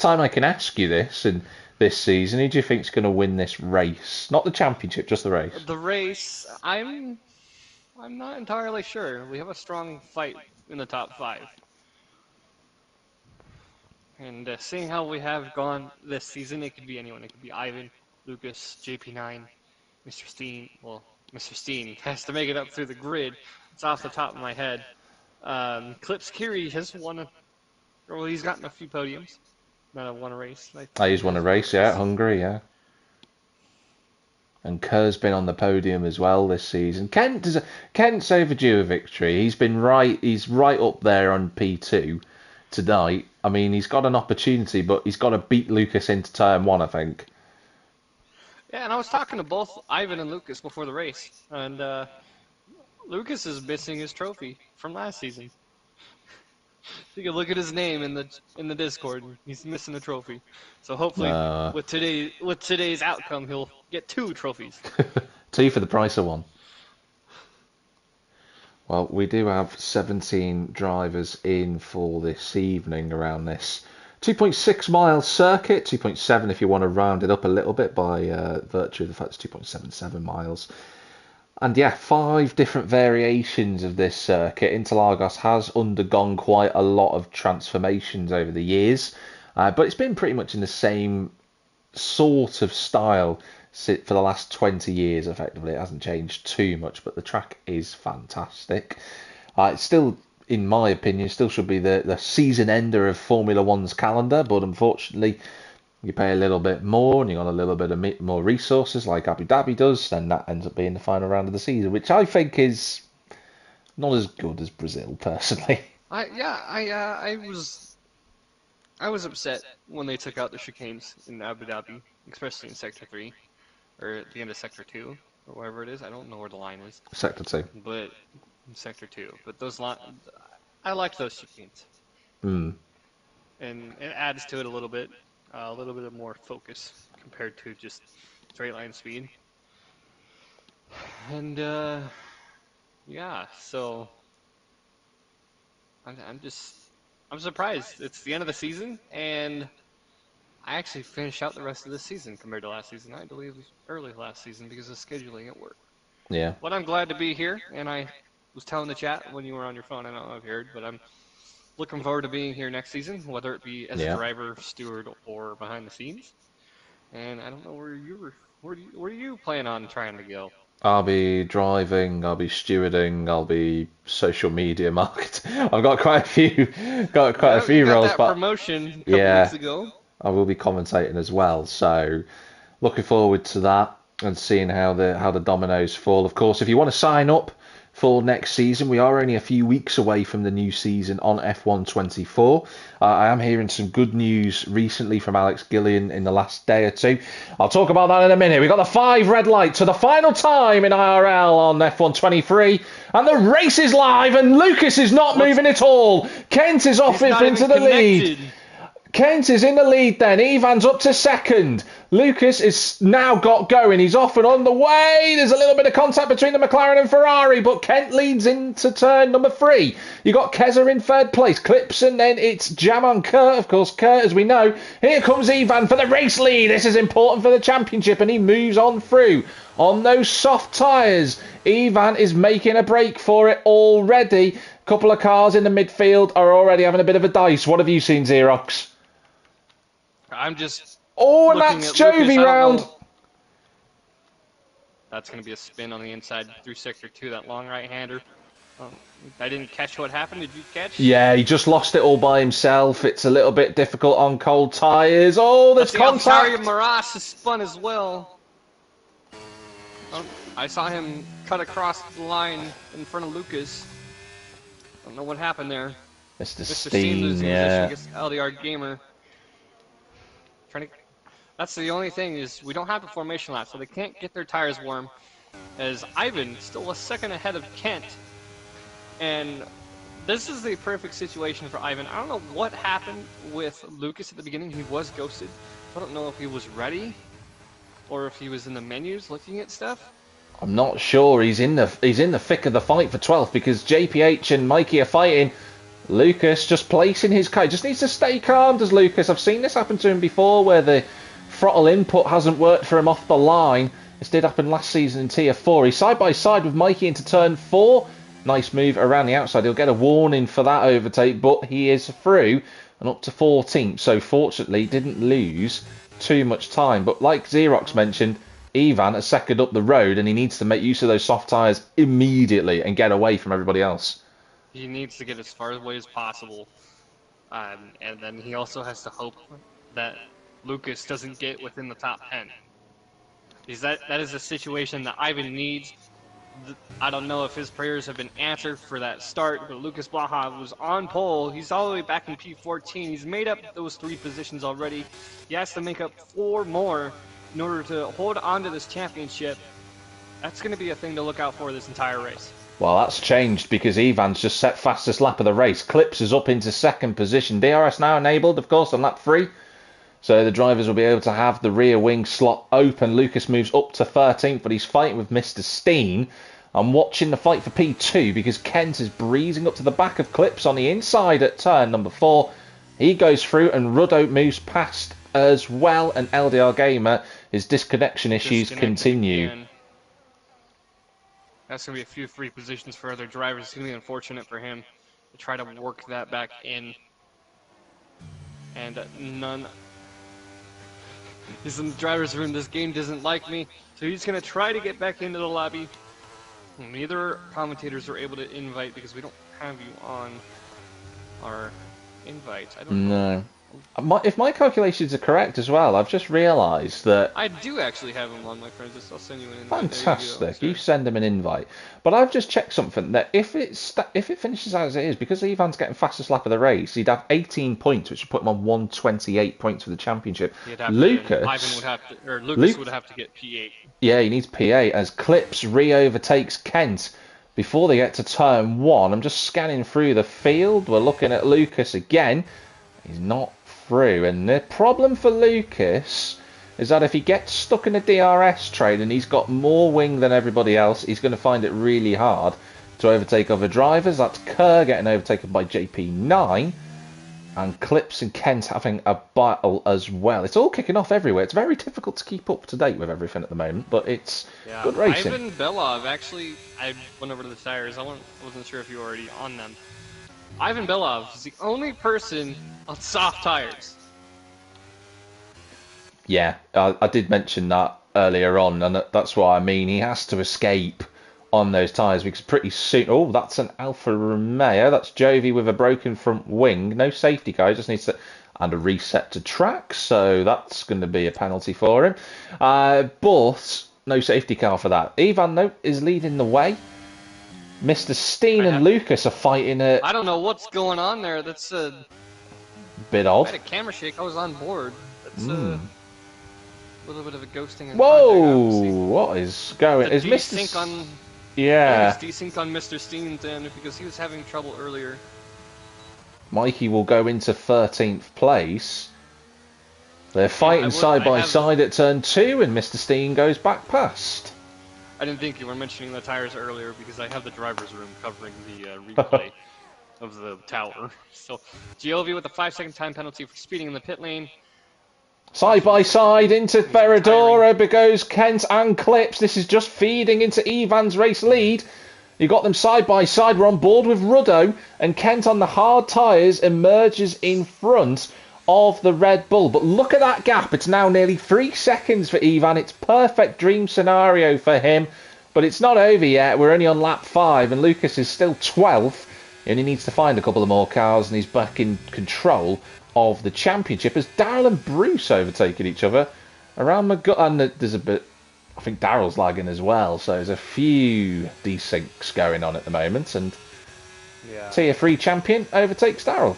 time I can ask you this in this season, who do you think's going to win this race? Not the championship, just the race. The race, I'm not entirely sure. We have a strong fight in the top 5. And seeing how we have gone this season, it could be anyone. It could be Ivan, Lucas, JP9, Mr. Steen. Well, Mr. Steen has to make it up through the grid. It's off the top of my head. Clips Kiri has won he's gotten a few podiums. Not won a race. He's won a race, yeah, at Hungary, yeah. And Kerr's been on the podium as well this season. Kent's overdue a victory. He's right up there on P2 tonight. I mean, he's got an opportunity, but he's got to beat Lucas into turn 1, I think. Yeah, and I was talking to both Ivan and Lucas before the race, and Lucas is missing his trophy from last season. You can look at his name in the Discord. He's missing a trophy. So hopefully, with today's outcome, he'll get 2 trophies. 2 for the price of 1. Well, we do have 17 drivers in for this evening around this 2.6 mile circuit, 2.7 if you want to round it up a little bit by virtue of the fact it's 2.77 miles. And yeah, 5 different variations of this circuit. Interlagos has undergone quite a lot of transformations over the years, but it's been pretty much in the same sort of style for the last 20 years, effectively. It hasn't changed too much, but the track is fantastic. It's still, in my opinion, still should be the season ender of Formula One's calendar, but unfortunately, you pay a little bit more and you got a little bit of more resources like Abu Dhabi does, then that ends up being the final round of the season, which I think is not as good as Brazil, personally. I was upset when they took out the chicanes in Abu Dhabi, especially in Sector 3, or at the end of Sector 2, or wherever it is. I don't know where the line is. Sector 2. But in Sector 2. But I like those chicanes. And it adds to it a little bit of more focus compared to just straight line speed. And yeah, so I'm surprised. It's the end of the season, and I actually finished out the rest of the season compared to last season. I believe it was early last season because of scheduling at work. Yeah. But I'm glad to be here, and I was telling the chat when you were on your phone. I don't know if you heard, but I'm looking forward to being here next season, whether it be as a driver, steward, or behind the scenes. And I don't know where do you plan on trying to go? I'll be driving, I'll be stewarding, I'll be social media marketing. I've got quite a few roles, that but promotion a couple weeks ago. I will be commentating as well. So looking forward to that and seeing how the dominoes fall. Of course, if you want to sign up for next season, we are only a few weeks away from the new season on F1 24. I am hearing some good news recently from Alex Gillian in the last day or two. I'll talk about that in a minute. We've got the 5 red lights for the final time in IRL on F1 23. And the race is live and Lucas is not moving at all. Kent is off into the lead. Kent is in the lead then. Ivan's up to second. Lucas is now got going. He's off and on the way. There's a little bit of contact between the McLaren and Ferrari, but Kent leads into turn number 3. You got Keza in 3rd place. Clips, and then it's jam on Kurt. Of course, Kurt, as we know. Here comes Ivan for the race lead. This is important for the championship, and he moves on through on those soft tyres. Ivan is making a break for it already. A couple of cars in the midfield are already having a bit of a dice. What have you seen, Xerox? I'm just. Oh, and that's Jovi round. That's going to be a spin on the inside through Sector 2, that long right-hander. Oh, I didn't catch what happened. Did you catch? Yeah, he just lost it all by himself. It's a little bit difficult on cold tyres. Oh, there's Let's see how Mario contact! Moraes has spun as well. Oh, I saw him cut across the line in front of Lucas. Don't know what happened there. Mr. Mr. Steen Steen, losing position yeah. against LDR Gamer. Trying to. That's the only thing is we don't have a formation lap, so they can't get their tires warm. As Ivan still a second ahead of Kent, and this is the perfect situation for Ivan. I don't know what happened with Lucas at the beginning. He was ghosted. I don't know if he was ready or if he was in the menus looking at stuff. I'm not sure. He's in the thick of the fight for 12th because JPH and Mikey are fighting. Lucas just placing his car. He just needs to stay calm, does Lucas. I've seen this happen to him before where the throttle input hasn't worked for him off the line. This did happen last season in Tier 4. He's side by side with Mikey into turn 4. Nice move around the outside. He'll get a warning for that overtake, but he is through and up to 14th. So fortunately, didn't lose too much time. But like Xerox mentioned, Ivan has second up the road and he needs to make use of those soft tyres immediately and get away from everybody else. He needs to get as far away as possible. And then he also has to hope that Lucas doesn't get within the top 10. Because that is a situation that Ivan needs. I don't know if his prayers have been answered for that start, but Lucas Blaha was on pole. He's all the way back in P14. He's made up those 3 positions already. He has to make up 4 more in order to hold on to this championship. That's going to be a thing to look out for this entire race. Well, that's changed because Ivan's just set fastest lap of the race. Clips is up into 2nd position. DRS now enabled, of course, on lap 3. So the drivers will be able to have the rear wing slot open. Lucas moves up to 13th, but he's fighting with Mr. Steen. I'm watching the fight for P2 because Kent is breezing up to the back of Clips on the inside at turn number 4. He goes through and Ruddo moves past as well. And LDR Gamer, his disconnection issues continue. Again. That's going to be a few free positions for other drivers. It's going to be unfortunate for him to try to work that back in. And none. He's in the driver's room. This game doesn't like me. So he's going to try to get back into the lobby. Neither commentators are able to invite because we don't have you on our invites. I don't know. If my calculations are correct as well, I've just realised that... I do actually have him on, my friends. I'll send you an invite. Fantastic. You send him an invite. But I've just checked something, that if it finishes as it is, because Ivan's getting fastest lap of the race, he'd have 18 points, which would put him on 128 points for the championship. Lucas would have to get P8. Yeah, he needs P8 as Clips re-overtakes Kent before they get to turn 1. I'm just scanning through the field. We're looking at Lucas again. He's not through, and the problem for Lucas is that if he gets stuck in a DRS train and he's got more wing than everybody else, he's going to find it really hard to overtake other drivers. That's Kerr getting overtaken by JP9 and Clips and Kent having a battle as well. It's all kicking off everywhere. It's very difficult to keep up to date with everything at the moment, but it's good racing. Ivan Belov, actually, I went over to the tires. I wasn't sure if you were already on them. Ivan Belov is the only person on soft tires. Yeah, I did mention that earlier on, and that's what I mean. He has to escape on those tyres because pretty soon... Oh, that's an Alfa Romeo. That's Jovi with a broken front wing. No safety car. He just needs to... And a reset to track, so that's going to be a penalty for him. But no safety car for that. Ivan, though, is leading the way. Mr. Steen and Lucas are fighting it. I don't know what's going on there. That's a bit odd. I had a camera shake. I was on board. That's a little bit of a ghosting. Whoa! What is going? Is Mr. on? Yeah. Desync on Mr. Steen's end because he was having trouble earlier. Mikey will go into 13th place. They're fighting side by side at turn 2, and Mr. Steen goes back past. I didn't think you were mentioning the tires earlier because I have the driver's room covering the replay of the tower. So, Giovi with a 5-second time penalty for speeding in the pit lane. Side by side into Ferradora goes Kent and Clips. This is just feeding into Ivan's race lead. You got them side by side. We're on board with Ruddo, and Kent on the hard tyres emerges in front of the Red Bull. But look at that gap. It's now nearly 3 seconds for Ivan. It's perfect dream scenario for him. But it's not over yet. We're only on lap 5, and Lucas is still 12th. He only needs to find a couple of more cars, and he's back in control of the championship as Darrell and Bruce overtaking each other around and there's a bit. I think Darrell's lagging as well, so there's a few desyncs going on at the moment, and Tier 3 champion overtakes Darrell.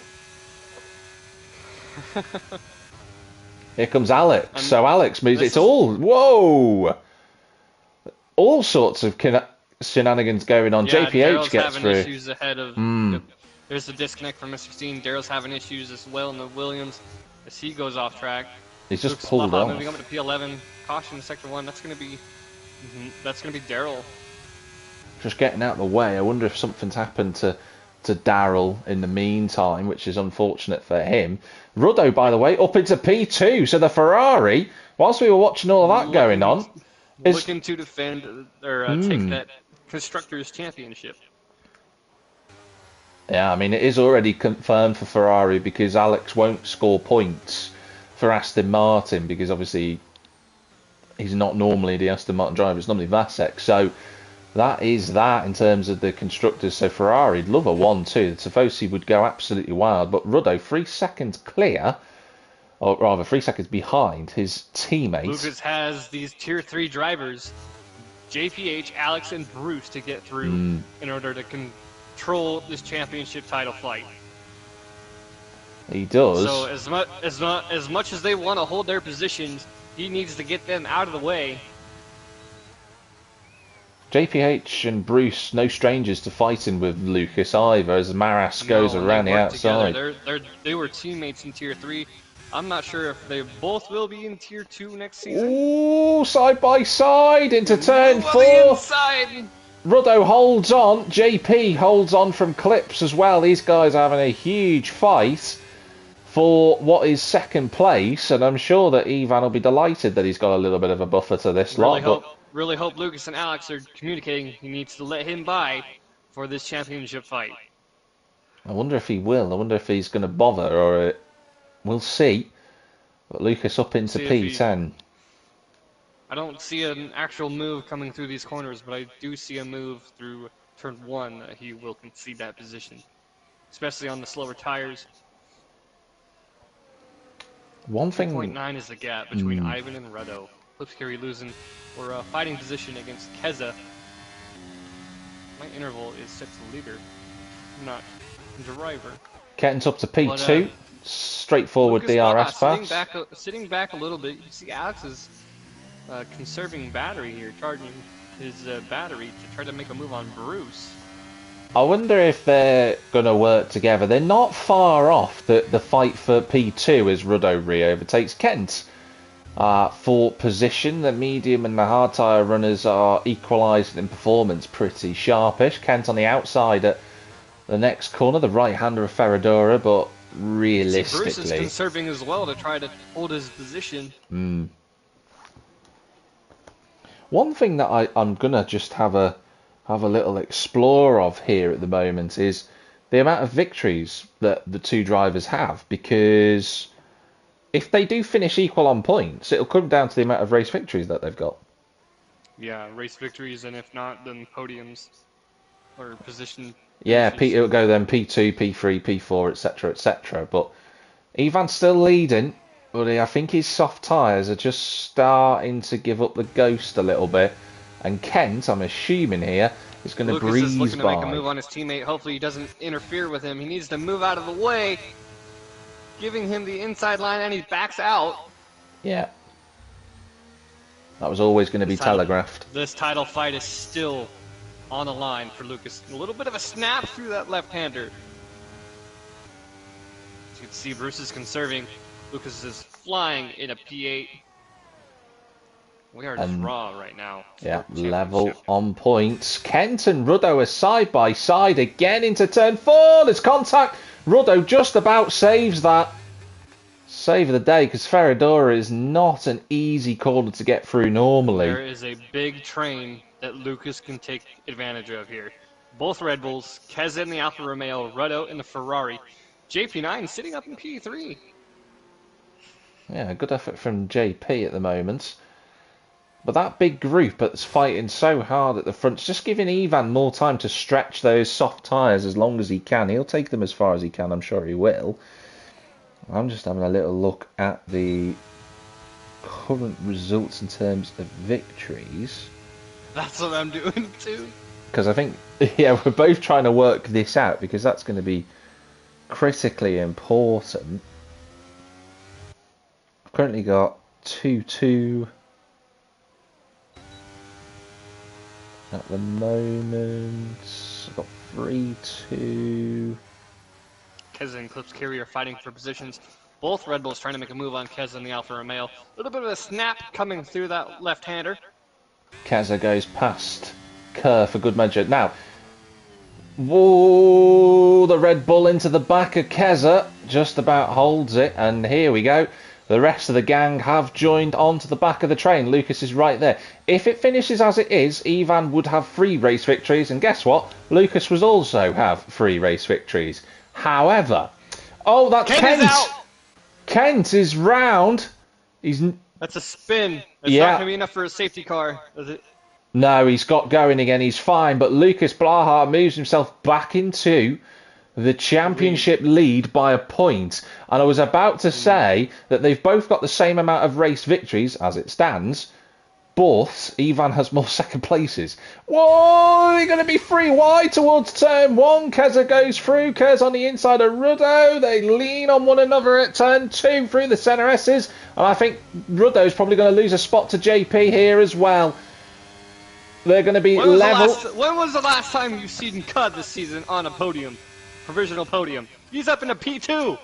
Here comes Alex. So Alex moves. It's all all sorts of shenanigans going on. Yeah, JPH Darrell's gets having through. issues ahead of. There's the disconnect from Mr. Steen. Darrell's having issues as well in the Williams as he goes off track. He's just Luke's pulled off. moving up to P11. Caution in sector 1. That's gonna be Darrell. Just getting out of the way. I wonder if something's happened to Darrell in the meantime, which is unfortunate for him. Ruddo, by the way, up into P2. So the Ferrari, whilst we were watching all of that going on, is looking to defend or take that Constructors' Championship. Yeah, I mean, it is already confirmed for Ferrari because Alex won't score points for Aston Martin because obviously he's not normally the Aston Martin driver, it's normally Vasek. So that is that in terms of the constructors. So Ferrari'd love a 1-2. Tifosi would go absolutely wild, but Ruddo 3 seconds clear, or rather 3 seconds behind his teammates. Lucas has these Tier 3 drivers, JPH, Alex, and Bruce to get through in order to control this championship title fight. He does. So as much as they want to hold their positions, he needs to get them out of the way. JPH and Bruce, no strangers to fighting with Lucas either, as Maras goes around the outside. They were teammates in Tier 3. I'm not sure if they both will be in Tier 2 next season. Ooh, side by side into turn 4. Inside. Ruddo holds on. JP holds on from clips as well. These guys are having a huge fight for what is second place, and I'm sure that Ivan will be delighted that he's got a little bit of a buffer to this lot. Really hope Lucas and Alex are communicating. He needs to let him by for this championship fight. I wonder if he will. I wonder if he's going to bother, or we'll see. But Lucas up into P10. I don't see an actual move coming through these corners, but I do see a move through turn 1 that he will concede that position, especially on the slower tires. One thing. 2.9 is the gap between Ivan and Ruddo. Lipscary losing or fighting position against Keza. My interval is set to leader, not driver. Kenton's up to P2. Straightforward DRS pass. Sitting back a little bit, you see Alex is conserving battery here, charging his battery to try to make a move on Bruce. I wonder if they're going to work together. They're not far off the fight for P2 as Ruddo overtakes Kent. For position, the medium and the hard tyre runners are equalising in performance pretty sharpish. Kent on the outside at the next corner, the right-hander of Ferradura, but realistically... Bruce is conserving as well to try to hold his position. One thing that I'm going to just have a little explore of here at the moment is the amount of victories that the two drivers have, because if they do finish equal on points, it'll come down to the amount of race victories that they've got. Yeah, race victories, and if not, then podiums or position. Yeah, it'll go then P2, P3, P4, etc., etc. But Ivan's still leading, but I think his soft tyres are just starting to give up the ghost a little bit. And Kent, I'm assuming here, is going to breeze by. Lucas is looking to make a move on his teammate. Hopefully he doesn't interfere with him. He needs to move out of the way, giving him the inside line, and he backs out. Yeah. That was always going to be telegraphed. This title fight is still on the line for Lucas. A little bit of a snap through that left-hander. As you can see, Bruce is conserving. Lucas is flying in a P8. We are draw right now. Yeah, level on points. Kent and Ruddo are side by side again into turn 4. There's contact. Ruddo just about saves that. Save of the day, because Ferradura is not an easy corner to get through normally. There is a big train that Lucas can take advantage of here. Both Red Bulls, Keza in the Alfa Romeo, Ruddo in the Ferrari. JP9 sitting up in P3. Yeah, good effort from JP at the moment. But that big group that's fighting so hard at the front, just giving Ivan more time to stretch those soft tyres as long as he can. He'll take them as far as he can, I'm sure he will. I'm just having a little look at the current results in terms of victories. That's what I'm doing too. Because I think, yeah, we're both trying to work this out because that's going to be critically important. I've currently got 2-2 at the moment. I've got 3-2. Keza and Clips Carrier fighting for positions. Both Red Bulls trying to make a move on Keza and the Alfa Romeo. A little bit of a snap coming through that left-hander. Keza goes past Kerr for good measure. Now, whoa, the Red Bull into the back of Keza. Just about holds it. And here we go. The rest of the gang have joined onto the back of the train. Lucas is right there. If it finishes as it is, Ivan would have 3 race victories. And guess what? Lucas would also have 3 race victories. However, oh, that's Kent. Kent is round. That's a spin. It's yeah. not going to be enough for a safety car, is it? No, he's got going again. He's fine. But Lucas Blaha moves himself back into the championship lead by a point. And I was about to say that they've both got the same amount of race victories as it stands, but Ivan has more second places. Whoa, they're going to be 3 wide towards turn 1. Keza goes through. Kerr's on the inside of Ruddo. They lean on one another at turn 2 through the centre S's. And I think Ruddo's probably going to lose a spot to JP here as well. They're going to be level. When was the last time you've seen Cud this season on a podium? Provisional podium. He's up in a P2.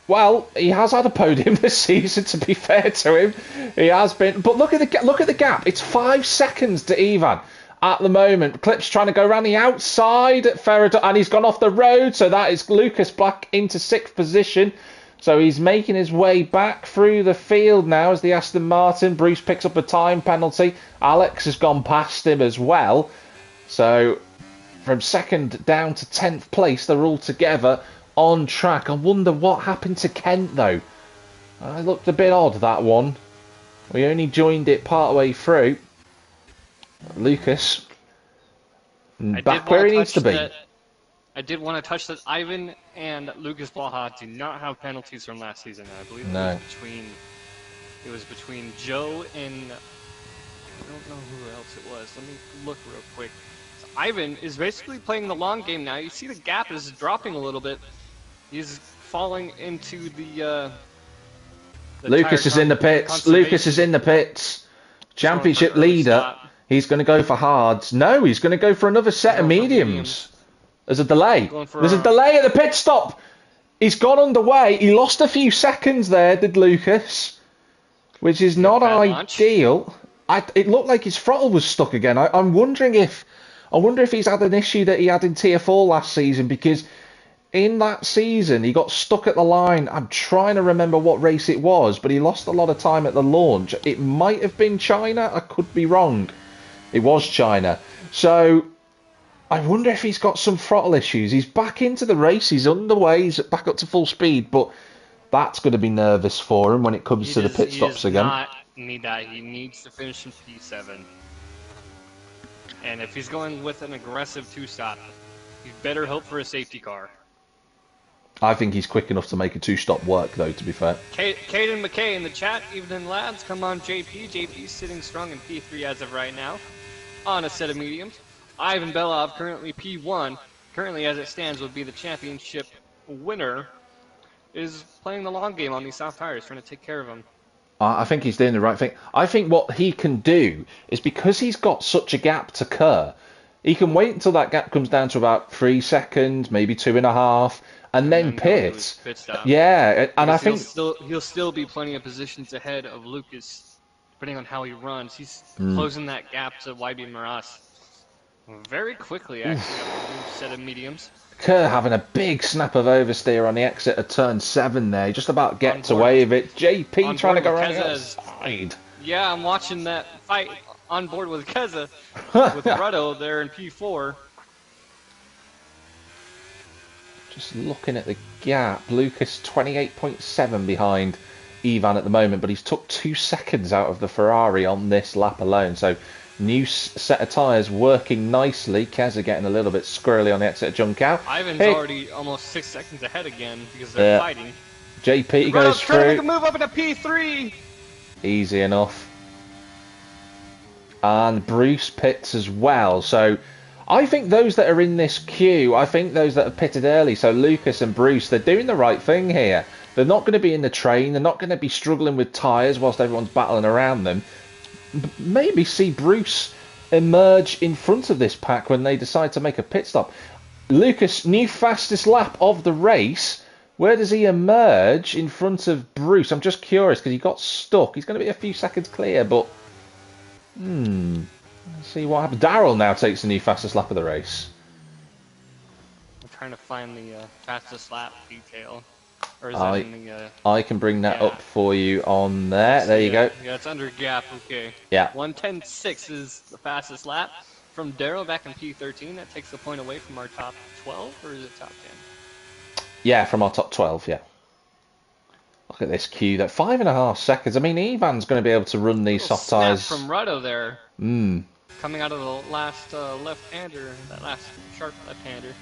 Well, he has had a podium this season, to be fair to him. He has been. But look at the gap. It's 5 seconds to Ivan at the moment. Clip's trying to go around the outside at Ferrado, and he's gone off the road. So that is Lucas Black into 6th position. So he's making his way back through the field now as the Aston Martin. Bruce picks up a time penalty. Alex has gone past him as well. So from 2nd down to 10th place, they're all together on track. I wonder what happened to Kent though. It looked a bit odd, that one. We only joined it part way through. Lucas back where he needs to be. I did want to touch that Ivan and Lucas Blaha do not have penalties from last season. I believe it was between Joe and I don't know who else it was. Let me look real quick. So Ivan is basically playing the long game now. You see the gap is dropping a little bit. He's falling into the Lucas is in the pits. Lucas is in the pits. Championship leader. He's going to go for hards. No, he's going to go for another set of mediums. There's a delay. There's a delay at the pit stop. He's gone underway. He lost a few seconds there, did Lucas, which is not ideal. It looked like his throttle was stuck again. I wonder if he's had an issue that he had in Tier 4 last season, because in that season he got stuck at the line. I'm trying to remember what race it was, but he lost a lot of time at the launch. It might have been China. I could be wrong. It was China. So I wonder if he's got some throttle issues. He's back into the race. He's underway. He's back up to full speed, but that's going to be nervous for him when it comes to the pit stops again. He does not need that. He needs to finish in P7. And if he's going with an aggressive 2-stop, he better hope for a safety car. I think he's quick enough to make a 2-stop work, though, to be fair. Caden McKay in the chat, evening lads, come on JP. JP's sitting strong in P3 as of right now on a set of mediums. Ivan Belov, currently P1, currently as it stands would be the championship winner, is playing the long game on these soft tires, trying to take care of him. I think he's doing the right thing. I think what he can do is, because he's got such a gap to Kerr, he can wait until that gap comes down to about 3 seconds, maybe 2.5, and then pit. Yeah, and I think he'll still be plenty of positions ahead of Lucas, depending on how he runs. He's closing that gap to YB Maras very quickly, actually, after a new set of mediums. Kerr having a big snap of oversteer on the exit of turn 7 there. He just about gets away with it. JP trying to go around the outside. Yeah, I'm watching that fight on board with Keza, with Ruddo there in P4. Just looking at the gap, Lucas 28.7 behind Ivan at the moment, but he's took 2 seconds out of the Ferrari on this lap alone. So new set of tyres working nicely. Keza getting a little bit squirrely on the exit of Junkow. Ivan's already almost 6 seconds ahead again because they're fighting. JP goes through. Trying to make a move up into P3. Easy enough. And Bruce pits as well. So I think those that are in this queue, I think those that have pitted early, so Lucas and Bruce, they're doing the right thing here. They're not going to be in the train. They're not going to be struggling with tyres whilst everyone's battling around them. Maybe see Bruce emerge in front of this pack when they decide to make a pit stop. Lucas, new fastest lap of the race. Where does he emerge in front of Bruce? I'm just curious because he got stuck. He's going to be a few seconds clear, but... Let's see what happens. Darrell now takes the new fastest lap of the race. I'm trying to find the fastest lap detail. Or is that in the... I can bring that up for you on there. There you go. Yeah, it's under gap. Okay. Yeah. 1:10.6 is the fastest lap. From Darrell back in P13, that takes the point away from our top 12, or is it top 10? Yeah, from our top 12, yeah. Look at this queue. That 5.5 seconds. I mean, Ivan's going to be able to run these soft tyres. From Ruddo there. Coming out of the last left-hander, that last sharp left-hander.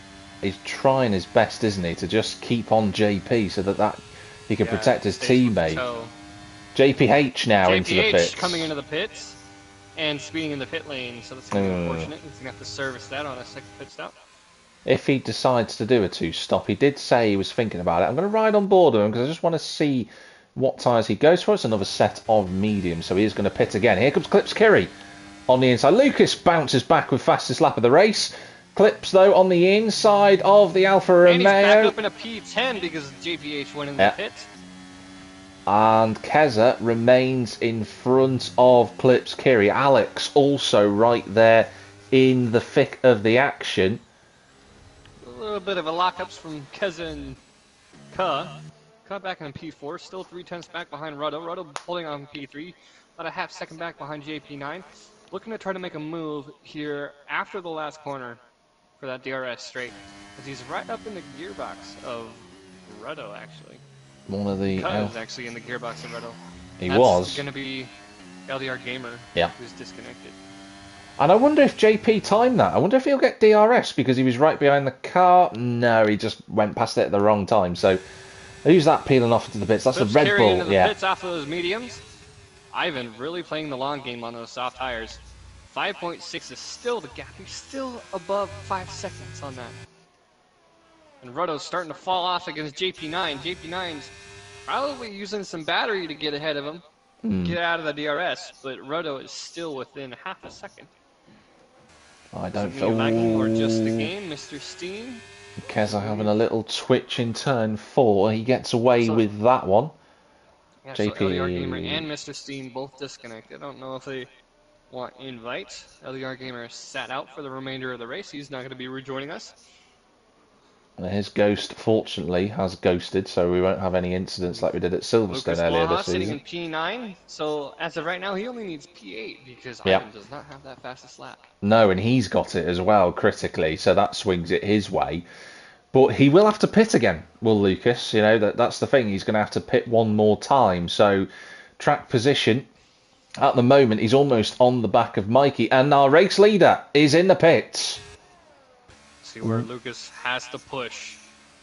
He's trying his best, isn't he, to just keep on JP so that he can protect his teammate. JPH now into the pits. Coming into the pits and speeding in the pit lane, so that's going to be unfortunate. He's going to have to service that on a second pit stop. If he decides to do a 2-stop, he did say he was thinking about it. I'm going to ride on board with him because I just want to see what tyres he goes for. It's another set of mediums, so he is going to pit again. Here comes Clips Kiri on the inside. Lucas bounces back with fastest lap of the race. Clips, though, on the inside of the Alfa Romeo. And he's back up in a P10 because JPH went in the pit. And Keza remains in front of Clips Kiri. Alex also right there in the thick of the action. A little bit of a lockups from Keza and Ka. Ka back in P4, still 3/10 back behind Ruddo. Ruddo pulling on P3, about a half second back behind JP9. Looking to try to make a move here after the last corner for that DRS straight, as he's right up in the gearbox of Ruddo, actually. One of the... is actually in the gearbox of Ruddo. That's going to be LDR Gamer, who's disconnected. And I wonder if JP timed that. I wonder if he'll get DRS because he was right behind the car. No, he just went past it at the wrong time. So who's that peeling off into the pits? That's the Red Bull. Into the pits off of those mediums. Ivan really playing the long game on those soft tires. 5.6 is still the gap. He's still above 5 seconds on that. And Ruddo's starting to fall off against JP9. JP9's probably using some battery to get ahead of him. Get out of the DRS, but Ruddo is still within half a second. I don't feel... Or just the game, Mr. Steen. Keza having a little twitch in turn 4. He gets away with that one. Yeah, JP. So LDR Gamer and Mr. Steen both disconnected. I don't know if they want invites. LDR Gamer sat out for the remainder of the race. He's not going to be rejoining us. And his ghost, fortunately, has ghosted, so we won't have any incidents like we did at Silverstone earlier this season. Sitting in P9, so as of right now, he only needs P8 because Ivan does not have that fastest lap. No, and he's got it as well, critically, so that swings it his way. But he will have to pit again, will Lucas? You know, that's the thing. He's going to have to pit one more time. So, track position, at the moment, he's almost on the back of Mikey. And our race leader is in the pits. See where Lucas has to push.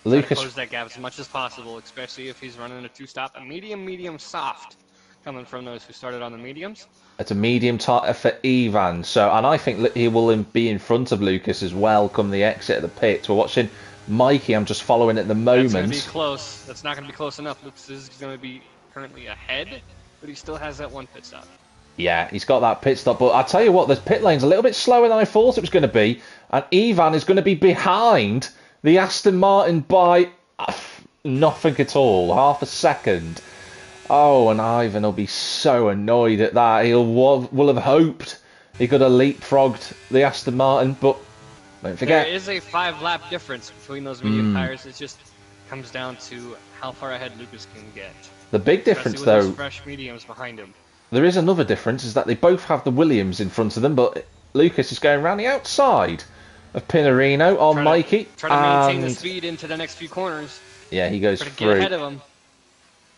Lucas close that gap as much as possible, especially if he's running a 2-stop. A medium, medium, soft coming from those who started on the mediums. It's a medium tire for Ivan. So, and I think he will be in front of Lucas as well come the exit of the pits. We're watching Mikey. I'm just following at the moment. That's going to be close. That's not going to be close enough. Lucas is going to be currently ahead, but he still has that one pit stop. Yeah, he's got that pit stop, but I tell you what, the pit lane's a little bit slower than I thought it was going to be, and Ivan is going to be behind the Aston Martin by nothing at all, half a second. Oh, and Ivan will be so annoyed at that. Will have hoped he could have leapfrogged the Aston Martin, but don't forget. There is a 5-lap difference between those medium tires. It just comes down to how far ahead Lucas can get. The big difference, with though, those fresh mediums behind him. There is another difference, is that they both have the Williams in front of them, but Lucas is going around the outside of Pinarino on Mikey. Try to maintain the speed into the next few corners. Yeah, he goes Try to through. get ahead of him.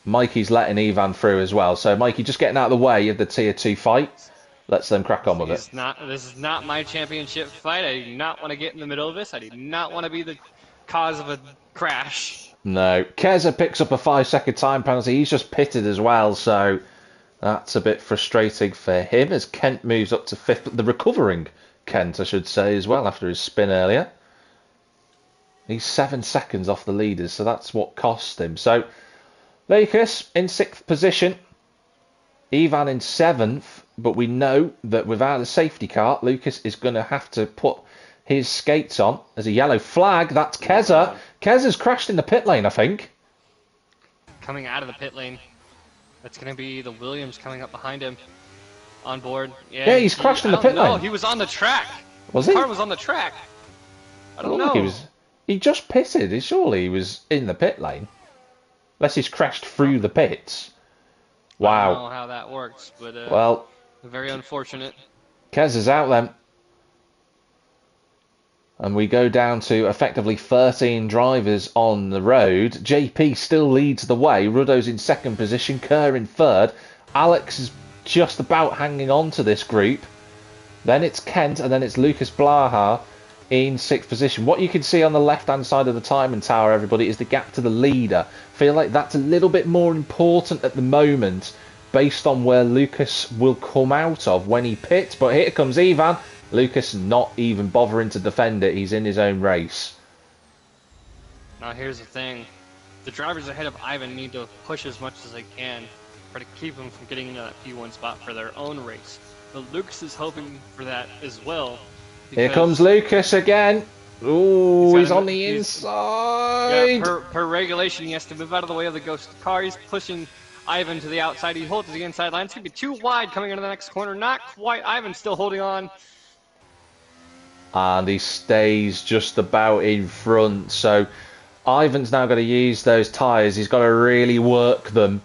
Mikey's letting Ivan through as well. So Mikey just getting out of the way of the tier 2 fight. Lets them crack on with it. This is not my championship fight. I do not want to get in the middle of this. I do not want to be the cause of a crash. No. Keza picks up a 5-second time penalty. He's just pitted as well, so that's a bit frustrating for him as Kent moves up to 5th. The recovering Kent, I should say, as well, after his spin earlier. He's 7 seconds off the leaders, so that's what cost him. So, Lucas in 6th position. Ivan in 7th, but we know that without a safety car, Lucas is going to have to put his skates on. There's a yellow flag. That's Keza. Keza's crashed in the pit lane, I think. Coming out of the pit lane. That's going to be the Williams coming up behind him. On board. Yeah, he's crashed in the pit lane. No, he was on the track. Was the he? car was on the track. I don't know. He just pitted. Surely he was in the pit lane. Unless he's crashed through the pits. Wow. I don't know how that works, but well, very unfortunate. Kez is out then. And we go down to effectively 13 drivers on the road. JP still leads the way. Ruddo's in 2nd position. Kerr in 3rd. Alex is just about hanging on to this group. Then it's Kent and then it's Lucas Blaha in 6th position. What you can see on the left-hand side of the timing tower, everybody, is the gap to the leader. Feel like that's a little bit more important at the moment based on where Lucas will come out of when he pits. But here comes Ivan. Lucas not even bothering to defend it. He's in his own race. Now here's the thing. The drivers ahead of Ivan need to push as much as they can try to keep him from getting into that P1 spot for their own race. But Lucas is hoping for that as well. Here comes Lucas again. Ooh, he's on the inside. Yeah, per regulation, he has to move out of the way of the ghost car. He's pushing Ivan to the outside. He holds the inside line. It's going to be too wide coming into the next corner. Not quite. Ivan's still holding on. And he stays just about in front. So Ivan's now got to use those tyres. He's got to really work them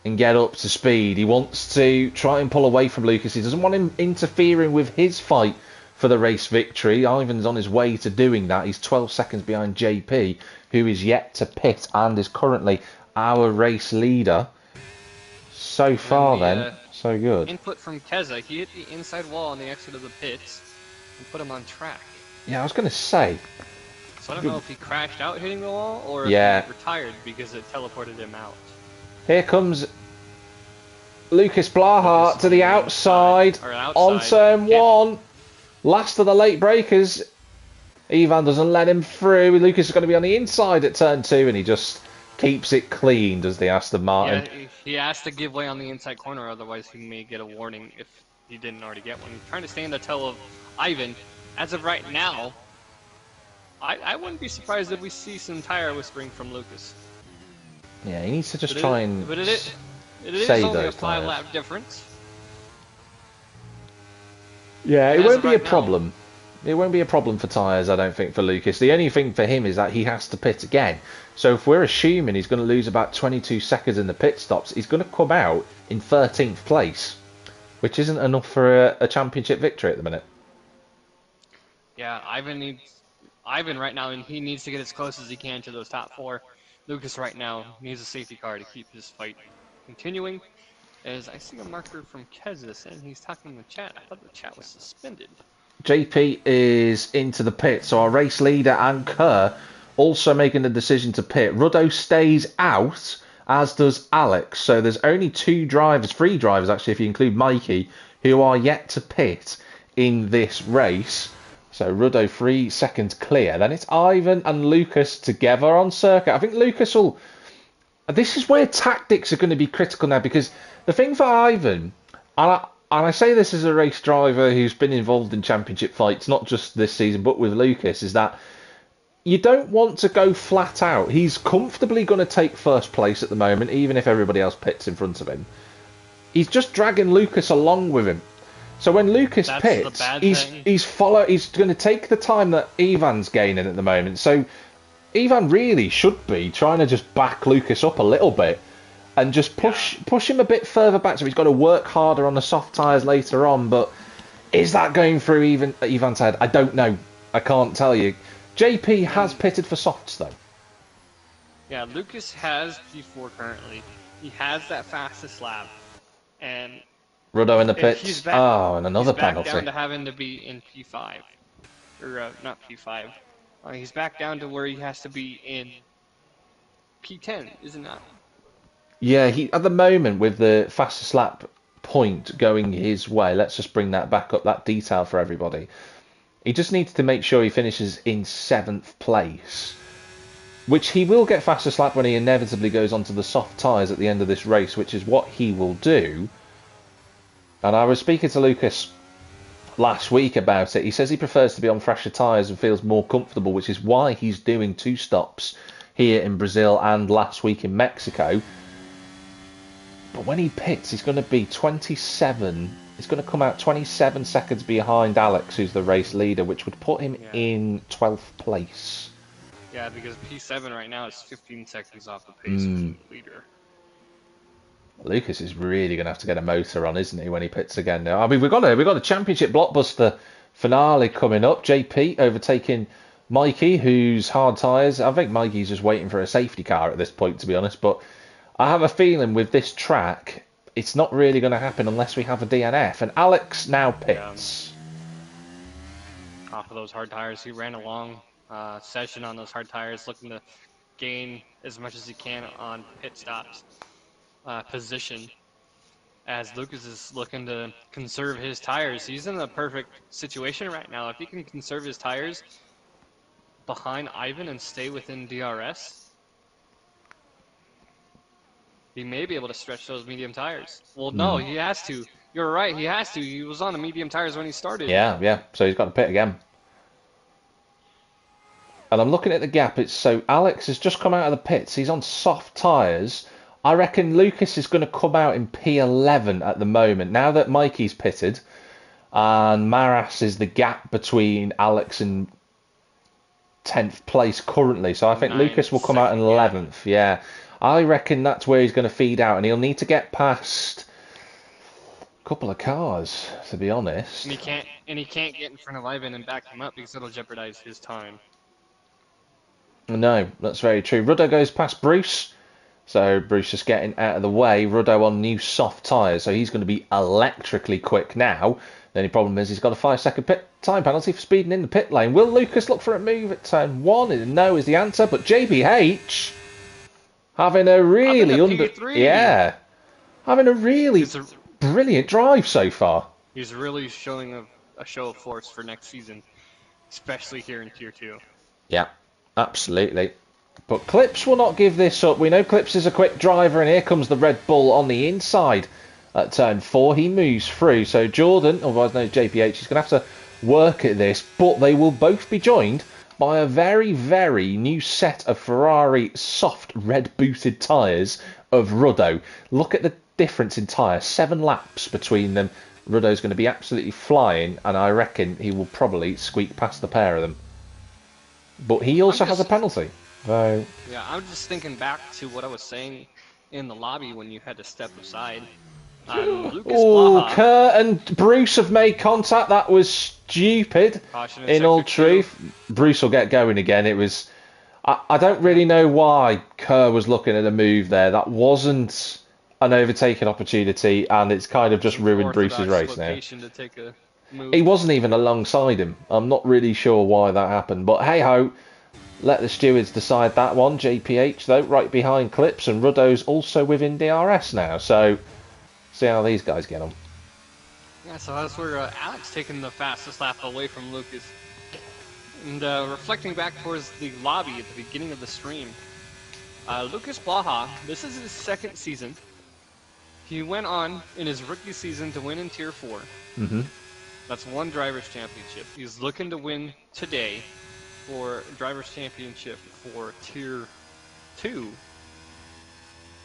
and get up to speed. He wants to try and pull away from Lucas. He doesn't want him interfering with his fight for the race victory. Ivan's on his way to doing that. He's 12 seconds behind JP, who is yet to pit and is currently our race leader. So far then, so good. Input from Keza. He hit the inside wall on the exit of the pits and put him on track. Yeah, I was going to say. So I don't know if he crashed out hitting the wall or if he retired because it teleported him out. Here comes Lucas Blaha to the outside on turn 1. Last of the late breakers. Ivan doesn't let him through. Lucas is going to be on the inside at turn 2 and he just keeps it clean, does the Aston Martin. Yeah, he has to give way on the inside corner, otherwise he may get a warning if he didn't already get one. He's trying to stay in the tail of Ivan. As of right now, I wouldn't be surprised if we see some tire whispering from Lucas. Yeah, he needs to just try and it is only a 5-lap difference. Yeah, it won't be a problem. It won't be a problem for tyres, I don't think, for Lucas. The only thing for him is that he has to pit again. So if we're assuming he's going to lose about 22 seconds in the pit stops, he's going to come out in 13th place, which isn't enough for a championship victory at the minute. Yeah, Ivan right now, and he needs to get as close as he can to those top 4. Lucas right now needs a safety car to keep his fight continuing. As I see a marker from Keza saying he's talking in the chat. I thought the chat was suspended. JP is into the pit, so our race leader and Kerr also making the decision to pit. Ruddo stays out, as does Alex. So there's only 3 drivers actually, if you include Mikey, who are yet to pit in this race. So Ruddo 3 seconds clear. Then it's Ivan and Lucas together on circuit. I think Lucas will... This is where tactics are going to be critical now, because the thing for Ivan, and I say this as a race driver who's been involved in championship fights, not just this season, but with Lucas, is that you don't want to go flat out. He's comfortably going to take first place at the moment, even if everybody else pits in front of him. He's just dragging Lucas along with him. So when Lucas pits, he's going to take the time that Ivan's gaining at the moment. So Ivan really should be trying to just back Lucas up a little bit and just push him a bit further back, so he's got to work harder on the soft tyres later on. But is that going through Ivan's head? I don't know. I can't tell you. JP has pitted for softs, though. Yeah, Lucas has P4 currently. He has that fastest lap, and Ruddo in the if he's pits. back, Oh, and he's another back penalty. down to having to be in P5, or not P5. He's back down to where he has to be in P10, isn't that? Yeah, he at the moment with the fastest lap point going his way. Let's just bring that back up, that detail for everybody. He just needs to make sure he finishes in 7th place, which he will get fastest lap when he inevitably goes onto the soft tyres at the end of this race, which is what he will do. And I was speaking to Lucas last week about it. He says he prefers to be on fresher tyres and feels more comfortable, which is why he's doing 2 stops here in Brazil and last week in Mexico. But when he pits, he's going to be 27. He's going to come out 27 seconds behind Alex, who's the race leader, which would put him in 12th place. Yeah, because P7 right now is 15 seconds off the pace of the leader. Lucas is really going to have to get a motor on, isn't he, when he pits again now? I mean, we've got a championship blockbuster finale coming up. JP overtaking Mikey, who's hard tyres. I think Mikey's just waiting for a safety car at this point, to be honest. But I have a feeling with this track, it's not really going to happen unless we have a DNF. And Alex now pits. Yeah. Off of those hard tires, he ran a long session on those hard tires, looking to gain as much as he can on pit stops position. As Lucas is looking to conserve his tires, he's in the perfect situation right now. If he can conserve his tires behind Ivan and stay within DRS, he may be able to stretch those medium tires. Well, no, he has to. You're right, he has to. He was on the medium tires when he started. Yeah. So he's got to pit again. And I'm looking at the gap. It's so Alex has just come out of the pits. He's on soft tyres. I reckon Lucas is going to come out in P11 at the moment. Now that Mikey's pitted, and Maras is the gap between Alex and 10th place currently. So I think Lucas will come out in 11th. Yeah. I reckon that's where he's going to feed out, and he'll need to get past a couple of cars, to be honest. And he can't get in front of Ivan and back him up because it'll jeopardize his time. No, that's very true. Ruddo goes past Bruce. So Bruce is getting out of the way. Ruddo on new soft tyres, so he's going to be electrically quick now. The only problem is he's got a 5-second pit time penalty for speeding in the pit lane. Will Lucas look for a move at turn 1? No is the answer, but JBH having a really having a really brilliant drive so far. He's really showing a show of force for next season, especially here in Tier 2. Yeah, absolutely. But Clips will not give this up. We know Clips is a quick driver, and here comes the Red Bull on the inside at turn 4. He moves through. So Jordan, otherwise known as JPH, is going to have to work at this, but they will both be joined by a very, very new set of Ferrari soft red-booted tyres of Ruddo. Look at the difference in tyre. 7 laps between them. Ruddo's going to be absolutely flying, and I reckon he will probably squeak past the pair of them. But he also has a penalty. So yeah, I'm just thinking back to what I was saying in the lobby when you had to step aside. Kerr and Bruce have made contact. That was stupid. In all truth, Bruce will get going again. It was. I don't really know why Kerr was looking at a move there. That wasn't an overtaking opportunity, and it's kind of just ruined Bruce's race now. He wasn't even alongside him. I'm not really sure why that happened, but hey ho. Let the stewards decide that one. JPH, though, right behind Clips, and Ruddo's also within DRS now. So, see how these guys get on. Yeah, so that's where Alex taking the fastest lap away from Lucas. And reflecting back towards the lobby at the beginning of the stream, Lucas Blaha, this is his 2nd season. He went on in his rookie season to win in Tier 4. That's 1 Drivers' Championship. He's looking to win today for Drivers' Championship for Tier 2.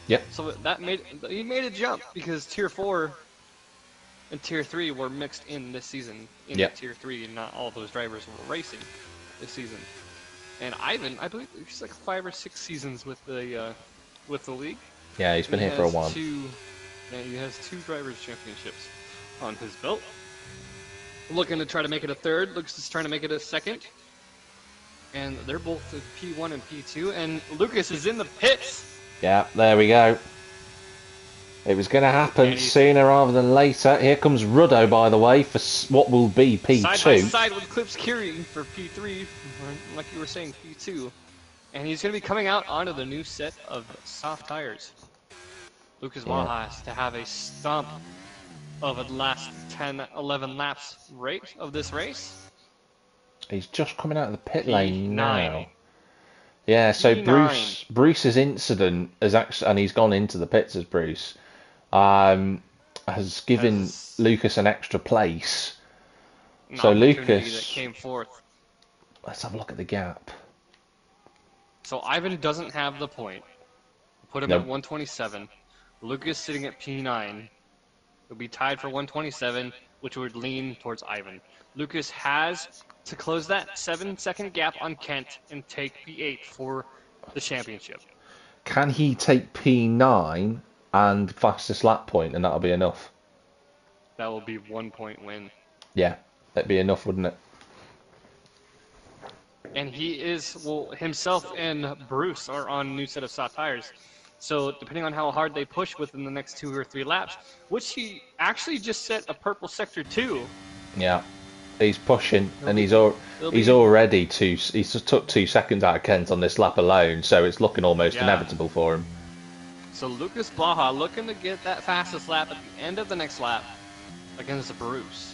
Yep. So he made a jump because Tier 4 and Tier 3 were mixed in this season in Tier 3, and not all those drivers were racing this season. And Ivan, I believe he's like 5 or 6 seasons with the league. Yeah, he's been here for a while. He has 2 Drivers' Championships on his belt. Looking to try to make it a 3rd. Looks to trying to make it a 2nd. And they're both at P1 and P2, and Lucas is in the pits. Yeah, there we go. It was going to happen And he's sooner rather than later. Here comes Ruddo, by the way, for what will be side by P2. side with Clips Curie for P3, like you were saying, P2. And he's going to be coming out onto the new set of soft tires. Lucas Baja has to have a stomp of the last 10, 11 laps rate of this race. He's just coming out of the pit lane now. P9. Yeah, so P9. Bruce's incident has actually, and he's gone into the pits as Bruce, has given Lucas an extra place. So Lucas, that came forth. Let's have a look at the gap. So Ivan doesn't have the point. Put him at 127. Lucas sitting at P9. He'll be tied for 127, which would lean towards Ivan. Lucas has to close that 7-second gap on Kent and take P8 for the championship. Can he take P9 and fastest lap point, and that'll be enough? That will be 1 point win. Yeah, that'd be enough, wouldn't it? And he is, well, himself and Bruce are on a new set of soft tires. So depending on how hard they push within the next 2 or 3 laps, which he actually just set a purple sector 2. Yeah, he's pushing, and he's already he's just took 2 seconds out of Kent on this lap alone, so it's looking almost inevitable for him. So Lucas Baja looking to get that fastest lap at the end of the next lap against Bruce.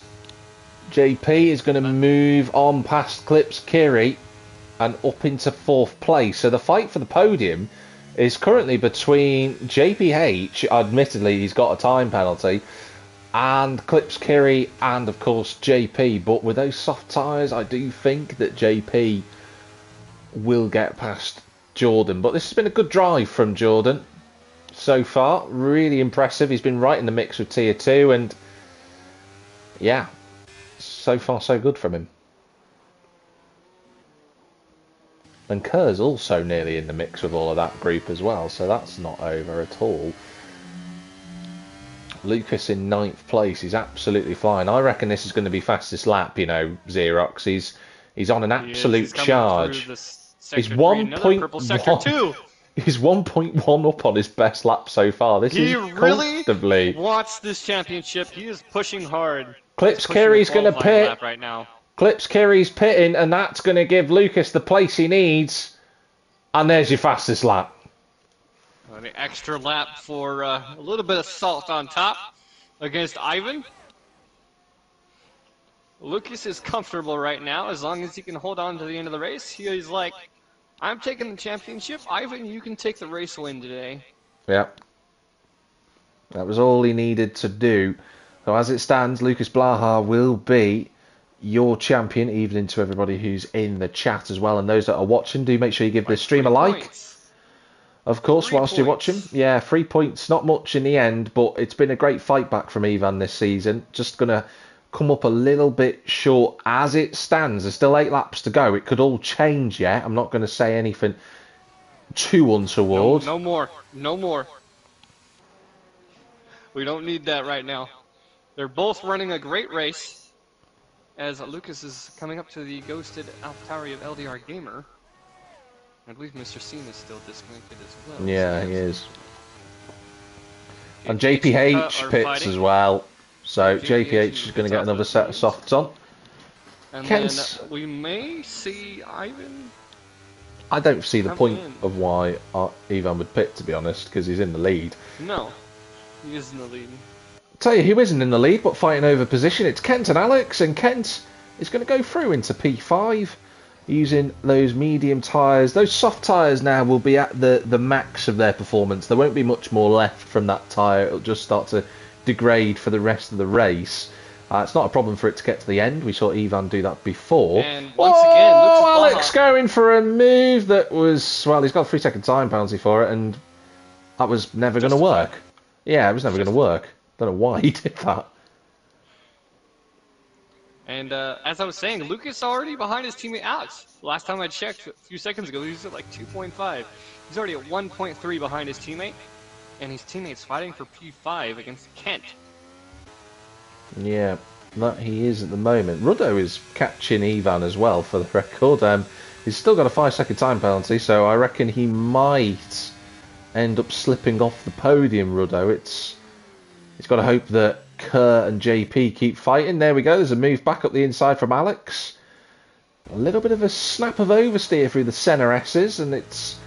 JP is going to move on past Clips Kiri and up into 4th place. So the fight for the podium is currently between JPH, admittedly he's got a time penalty, and Clips Kiri and of course JP. But with those soft tyres, I do think that JP will get past Jordan. But this has been a good drive from Jordan so far. Really impressive. He's been right in the mix with Tier 2, and yeah, so far so good from him. And Kerr's also nearly in the mix with all of that group as well, so that's not over at all. Lucas in 9th place. He's absolutely flying. I reckon this is going to be fastest lap, you know, Xerox. He's on an absolute charge. He's 1.1. He's 1.1 up on his best lap so far. This is comfortably. He really wants this championship. He is pushing hard. Clips Kiri's going to pit right now. Clips Kiri's pitting, and that's going to give Lucas the place he needs. And there's your fastest lap. An extra lap for a little bit of salt on top against Ivan. Lucas is comfortable right now as long as he can hold on to the end of the race. He's like, I'm taking the championship. Ivan, you can take the race win today. Yeah. That was all he needed to do. So as it stands, Lucas Blaha will be your champion. Evening to everybody who's in the chat as well, and those that are watching, do make sure you give this stream a like. Of course, whilst you're watching. Yeah, 3 points, not much in the end, but it's been a great fight back from Ivan this season. Just going to come up a little bit short as it stands. There's still 8 laps to go. It could all change yet. I'm not going to say anything too untoward. No more. No more. We don't need that right now. They're both running a great race as Lucas is coming up to the ghosted AlphaTauri of LDR Gamer. I believe Mr. Scene is still disconnected as well. Yeah, he is. And JPH pits as well. So JPH is going to get another set of softs on. And then we may see Ivan. I don't see the point of why Ivan would pit, to be honest, because he's in the lead. No, he is in the lead. Tell you who isn't in the lead but fighting over position. It's Kent and Alex, and Kent is going to go through into P5 using those medium tyres. Those soft tyres now will be at the max of their performance. There won't be much more left from that tyre. It'll just start to degrade for the rest of the race. It's not a problem for it to get to the end. We saw Ivan do that before. And once again, Alex going for a move that was, well, he's got a 3-second time penalty for it, and that was never going to work. Yeah, it was never going to work. Don't know why he did that. And as I was saying, Lucas already behind his teammate Alex. Last time I checked a few seconds ago, he was at like 2.5. He's already at 1.3 behind his teammate. And his teammate's fighting for P5 against Kent. Yeah, that he is at the moment. Ruddo is catching Ivan as well, for the record. He's still got a 5-second time penalty, so I reckon he might end up slipping off the podium, Ruddo. He's got to hope that Kerr and JP keep fighting. There we go. There's a move back up the inside from Alex. A little bit of a snap of oversteer through the centre S's, and it's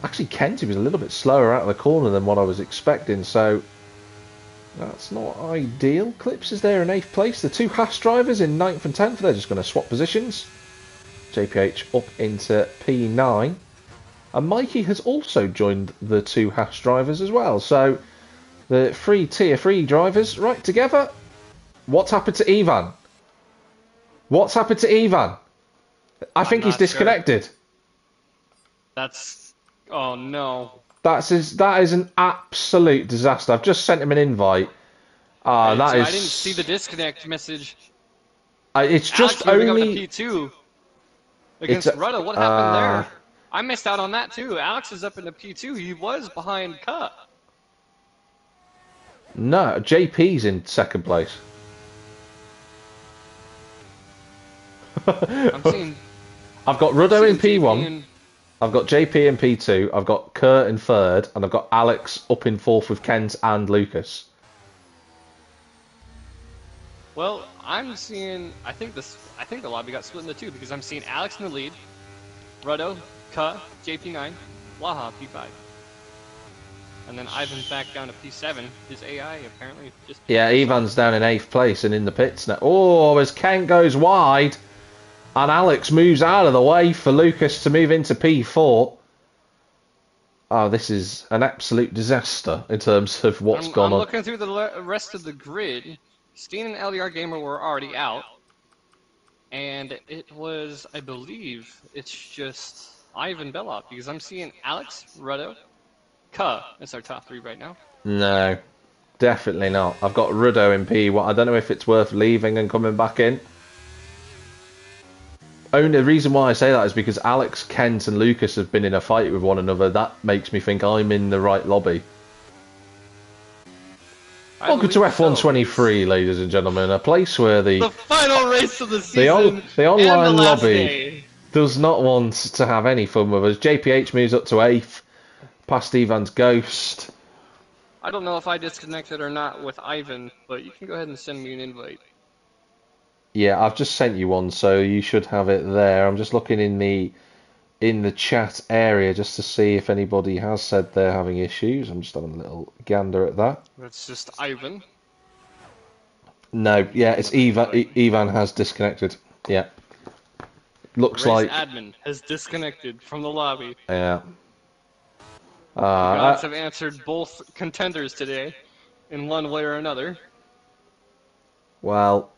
actually Kent who was a little bit slower out of the corner than what I was expecting, so that's not ideal. Clips is there in 8th place. The 2 Haas drivers in 9th and 10th, they're just going to swap positions. JPH up into P9. And Mikey has also joined the 2 Haas drivers as well. So the 3 Tier 3 drivers right together. What's happened to Ivan? What's happened to Ivan? I think he's disconnected. Sure. That's... Oh no. That is an absolute disaster. I've just sent him an invite. I didn't see the disconnect message. It's just only P2 against Rudda. What happened there? I missed out on that too. Alex is up in the P2. He was behind Cut. No, JP's in 2nd place. I'm seeing. I've got Ruddo in P1. I've got JP in P2. I've got Kurt in 3rd, and I've got Alex up in 4th with Kent and Lucas. Well, I'm seeing. I think the lobby got split into 2 because I'm seeing Alex in the lead, Ruddo, Ka, JP9, Waha P5, and then Ivan's back down to P7. His AI apparently just. Yeah, Ivan's down in 8th place and in the pits now. Oh, as Kent goes wide, and Alex moves out of the way for Lucas to move into P4. Oh, this is an absolute disaster in terms of what's gone on. I'm looking through the rest of the grid. Steen and LDR Gamer were already out, and it was, I believe, it's just Ivan Belloff, because I'm seeing Alex, Ruddo, Ka as our top 3 right now. No, definitely not. I've got Ruddo in P1. I don't know if it's worth leaving and coming back in. Only reason why I say that is because Alex, Kent and Lucas have been in a fight with one another. That makes me think I'm in the right lobby. Welcome to F1 23, ladies and gentlemen, a place where the final race of the season, the online lobby day. does not want to have any fun with us. JPH moves up to 8th, past Ivan's Ghost. I don't know if I disconnected or not with Ivan, but you can go ahead and send me an invite. Yeah, I've just sent you one, so you should have it there. I'm just looking in the chat area just to see if anybody has said they're having issues. I'm just having a little gander at that. That's just Ivan. No, yeah, it's Ivan. Ivan has disconnected. Yeah. Looks like admin has disconnected from the lobby. Yeah. Gods have answered both contenders today in one way or another. Well,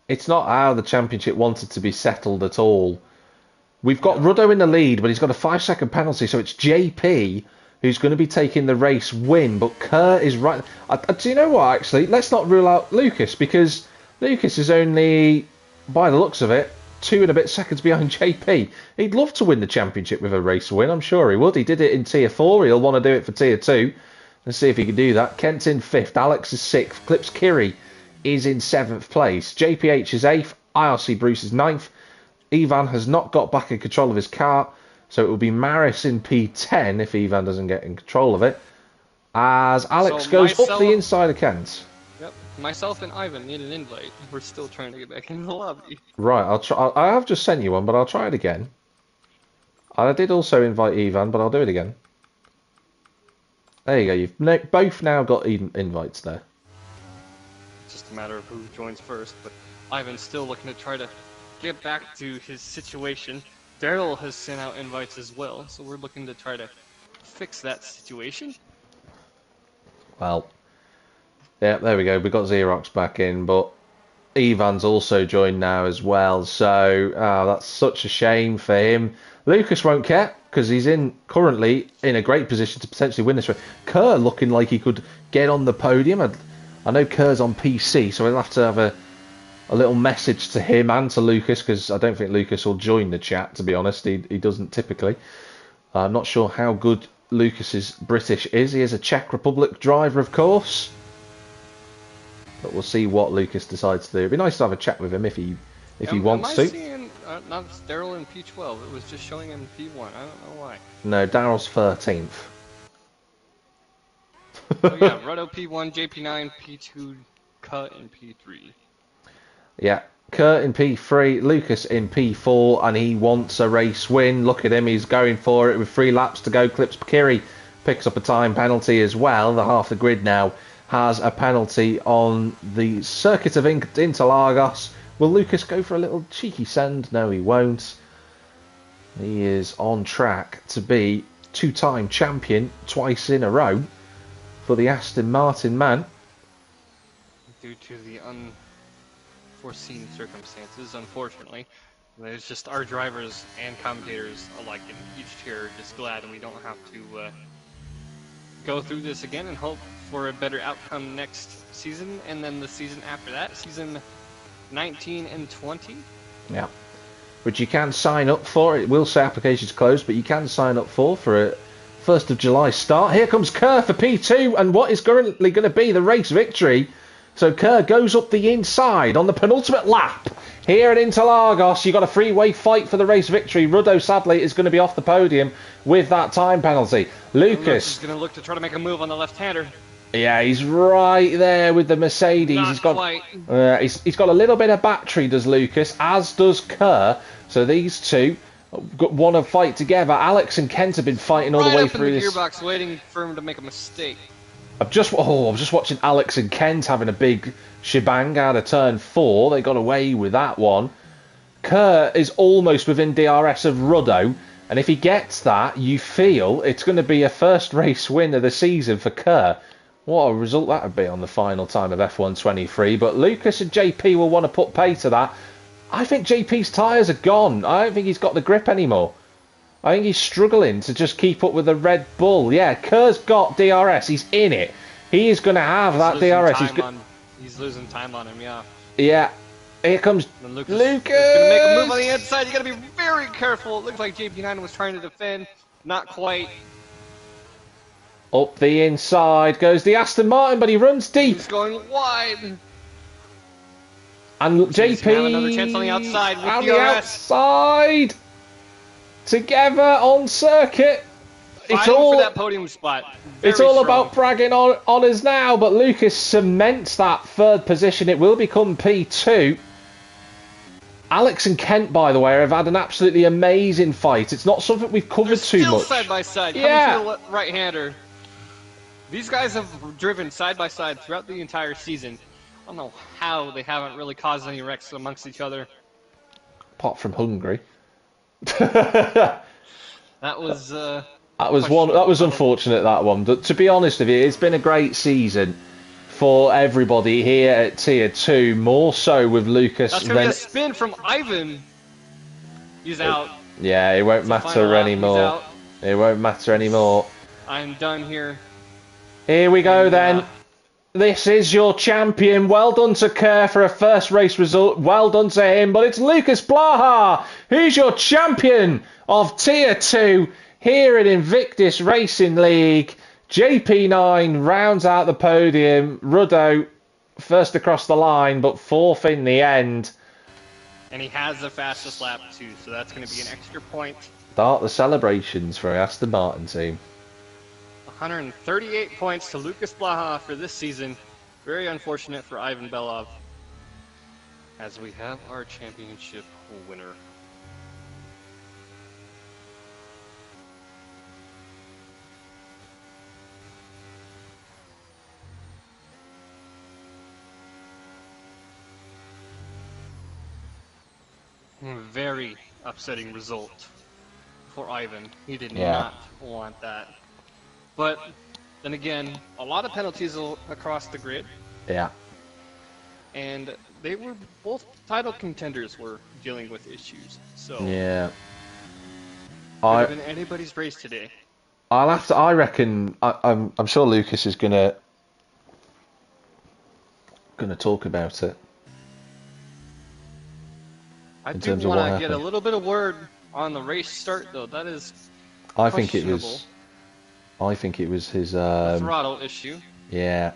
it's not how the championship wanted to be settled at all. We've got Ruddo in the lead, but he's got a 5-second penalty, so it's JP who's going to be taking the race win, but Kerr is right. Do you know what, actually? Let's not rule out Lucas, because Lucas is only, by the looks of it, 2 and a bit seconds behind JP. He'd love to win the championship with a race win, I'm sure he would. He did it in Tier 4, he'll want to do it for Tier 2. Let's see if he can do that. Kent's in 5th, Alex is 6th, Clips Kiri is in 7th place, JPH is 8th, IRC Bruce is 9th. Ivan has not got back in control of his car, so it will be Maris in P10 if Ivan doesn't get in control of it, as Alex goes up the inside of Kent. Yep, myself and Ivan need an invite. We're still trying to get back into the lobby. Right, I'll try. I have just sent you one, but I'll try it again. I did also invite Ivan, but I'll do it again. There you go. You've both now got invites there. It's just a matter of who joins first, but Ivan's still looking to try to get back to his situation. Daryl has sent out invites as well, so we're looking to try to fix that situation. Well, yeah, there we go. We've got Xerox back in, but Ivan's also joined now as well, so that's such a shame for him. Lucas won't care, because he's currently in a great position to potentially win this race. Kerr looking like he could get on the podium. I know Kerr's on PC, so we'll have to have a little message to him and to Lucas, because I don't think Lucas will join the chat, to be honest. He doesn't typically. I'm not sure how good Lucas's British is. He is a Czech Republic driver, of course. But we'll see what Lucas decides to do. It'd be nice to have a chat with him if he wants to. not Daryl in P12. It was just showing in P1. I don't know why. No, Daryl's 13th. Oh yeah, Ruddo P1, JP9, P2, Cut, and P3. Yeah, Kurt in P3, Lucas in P4, and he wants a race win. Look at him, he's going for it with 3 laps to go. Clips Kiri picks up a time penalty as well. The half the grid now has a penalty on the circuit of Interlagos. Will Lucas go for a little cheeky send? No, he won't. He is on track to be 2-time champion twice in a row for the Aston Martin man. Due to the unforeseen circumstances, unfortunately. There's just our drivers and commentators alike in each tier are just glad we don't have to go through this again and hope for a better outcome next season, and then the season after that, season 19 and 20. Yeah, which you can sign up for. It will say applications closed, but you can sign up for a 1st of July start. Here comes Kerr for P2, and what is currently going to be the race victory. So Kerr goes up the inside on the penultimate lap. Here at Interlagos, you've got a three-way fight for the race victory. Ruddo, sadly, is going to be off the podium with that time penalty. Lucas is going to look to try to make a move on the left-hander. Yeah, he's right there with the Mercedes. Not he's got quite. He's got a little bit of battery, does Lucas, as does Kerr. So these two want to fight together. Alex and Kent have been fighting all the way through the this. gearbox, waiting for him to make a mistake. I was just watching Alex and Kent having a big shebang out of turn 4. They got away with that one. Kerr is almost within DRS of Ruddo, and if he gets that, you feel it's going to be a first race win of the season for Kerr. What a result that would be on the final time of F1 23. But Lucas and JP will want to put pay to that. I think JP's tyres are gone. I don't think he's got the grip anymore. I think he's struggling to just keep up with the Red Bull. Yeah, Kerr's got DRS. He's in it. He is going to have that DRS. He's losing time on him, yeah. Yeah. Here comes Lucas. Going to make a move on the inside. You got to be very careful. It looks like JP9 was trying to defend. Not quite. Up the inside goes the Aston Martin, but he runs deep. He's going wide. And JP have another chance on the outside with on DRS. the outside. Together on circuit. It's all for that podium spot. It's all about bragging on us now, but Lucas cements that 3rd position. It will become P2. Alex and Kent, by the way, have had an absolutely amazing fight. It's not something we've covered too much. Side by side. Yeah. Coming to the right-hander. These guys have driven side by side throughout the entire season. I don't know how they haven't really caused any wrecks amongst each other. Apart from Hungary. That was that was unfortunate, that one. But to be honest with you, it's been a great season for everybody here at Tier 2, more so with Lucas. That's going to be a spin from Ivan. He's out. Yeah, it won't matter anymore. It won't matter anymore. I'm done here. Here we go then. This is your champion. Well done to Kerr for a first race result. Well done to him. But it's Lucas Blaha who's your champion of Tier 2 here at Invictus Racing League. JP9 rounds out the podium. Ruddo first across the line, but 4th in the end. And he has the fastest lap too, so that's going to be an extra point. Start the celebrations for Aston Martin team. 138 points to Lucas Blaha for this season. Very unfortunate for Ivan Belov, as we have our championship winner. Very upsetting result for Ivan. He did not want that. But then again, a lot of penalties across the grid. Yeah. And they were both title contenders were dealing with issues. So yeah. Could have been anybody's race today. I reckon. I'm sure Lucas is gonna talk about it. I do want to get a little bit of word on the race start, though. That is. I think it was his throttle issue. Yeah.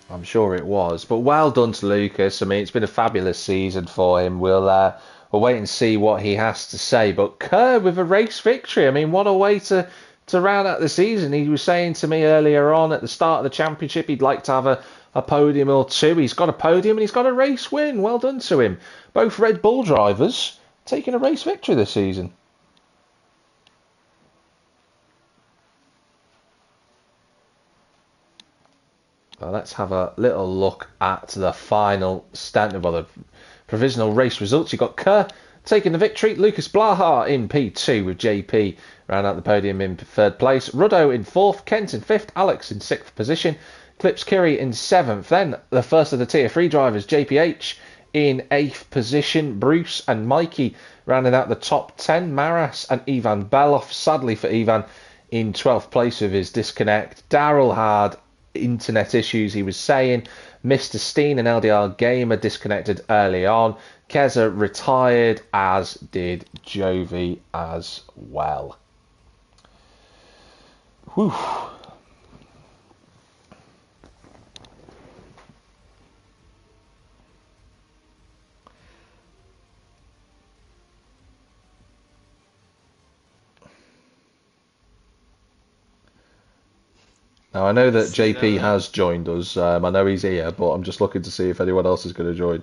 I'm sure it was. But well done to Lucas. I mean, it's been a fabulous season for him. We'll wait and see what he has to say. But Kerr with a race victory. I mean, what a way to round out the season. He was saying to me earlier on at the start of the championship he'd like to have a podium or two. He's got a podium and he's got a race win. Well done to him. Both Red Bull drivers taking a race victory this season. Well, let's have a little look at the final stand, well, the provisional race results. You've got Kerr taking the victory, Lucas Blaha in P2 with JP round out the podium in third place, Ruddo in fourth, Kent in fifth, Alex in sixth position, Clips Curry in seventh. Then the first of the Tier 3 drivers, JPH in eighth position, Bruce and Mikey rounding out the top 10, Maras and Ivan Beloff, sadly for Ivan, in 12th place with his disconnect. Daryl had internet issues, he was saying. Mr. Steen and LDR Gamer disconnected early on. Keza retired, as did Jovi as well. Whew. Now, I know that JP has joined us. I know he's here, but I'm just looking to see if anyone else is going to join.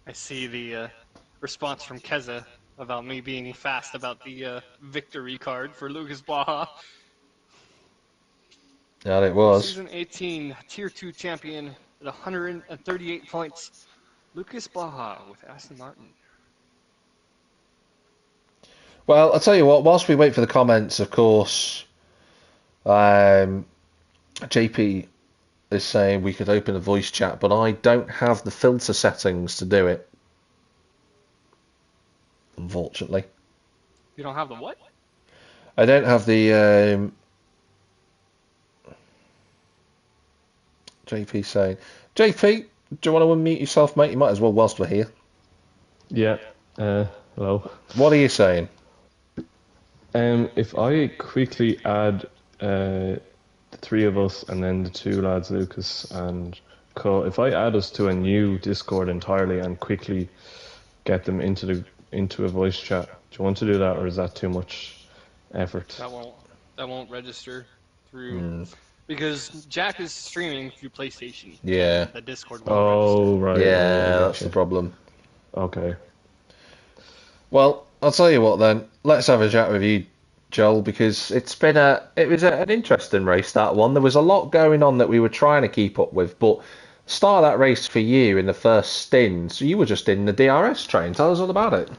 I see the response from Keza about me being fast about the victory card for Lucas Blaha. Yeah, it was. Season 18 Tier 2 champion at 138 points. Lucas Blaha with Aston Martin. Well, I'll tell you what, whilst we wait for the comments, of course, JP is saying we could open a voice chat, but I don't have the filter settings to do it. Unfortunately. You don't have the what? I don't have the... JP saying... JP, do you want to unmute yourself, mate? You might as well whilst we're here. Yeah. Hello. What are you saying? If I quickly add the three of us and then the two lads, Lucas and Co, if I add us to a new Discord entirely and quickly get them into a voice chat, do you want to do that, or is that too much effort? That won't register through because Jack is streaming through PlayStation. Yeah. The Discord won't register. Right. Yeah, that's the problem. Okay. Well, I'll tell you what then. Let's have a chat with you, Joel, because it was an interesting race, that one. There was a lot going on that we were trying to keep up with, but start of that race for you in the first stint, so you were just in the DRS train. Tell us all about it.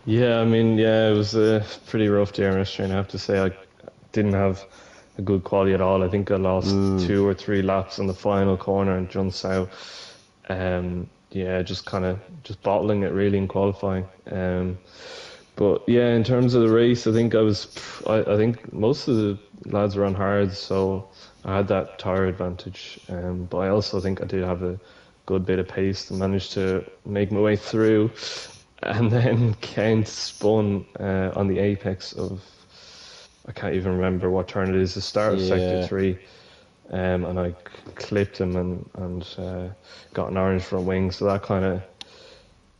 Yeah, I mean, it was a pretty rough DRS train. I have to say, I didn't have a good quality at all. I think I lost 2 or 3 laps in the final corner and John South. Just bottling it really in qualifying. But yeah, in terms of the race, I think I think most of the lads were on hard, so I had that tyre advantage. But I also think I did have a good bit of pace and managed to make my way through. And then Kent spun on the apex of, I can't even remember what turn it is, the start of Sector 3. And I clipped him and got an orange front wing, so that kind of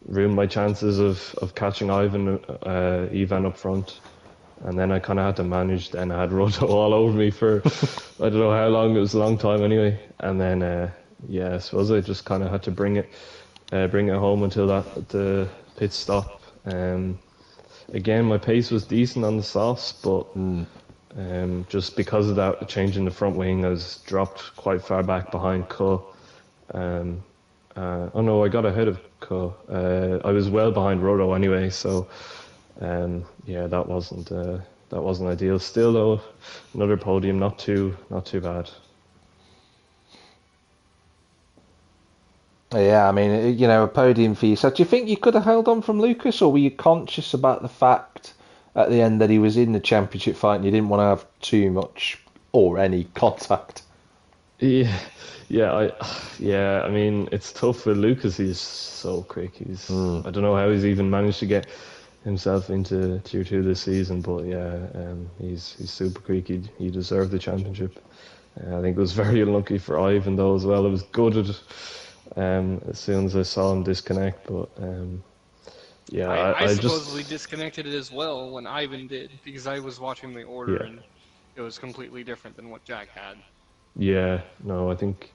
ruined my chances of catching Ivan up front. And then I kind of had to manage. Then I had Roto all over me for I don't know how long. It was a long time anyway. And then I suppose I just kind of had to bring it home until the pit stop. Again, my pace was decent on the softs, but just because of that change in the front wing, I was dropped quite far back behind Co. I got ahead of Co. I was well behind Roto anyway, so that wasn't ideal. Still though, another podium, not too bad. Yeah, I mean, a podium for you. So do you think you could have held on from Lucas, or were you conscious about the fact at the end that he was in the championship fight and you didn't want to have too much or any contact? I mean, it's tough with Lucas. He's so quick. I don't know how he's even managed to get himself into Tier 2 this season. But yeah, he's super creaky. He deserved the championship. I think it was very unlucky for Ivan though as well. I was gutted as soon as I saw him disconnect, but yeah, I I just supposedly disconnected it as well when Ivan did, because I was watching the order yeah and it was completely different than what Jack had. yeah no, I think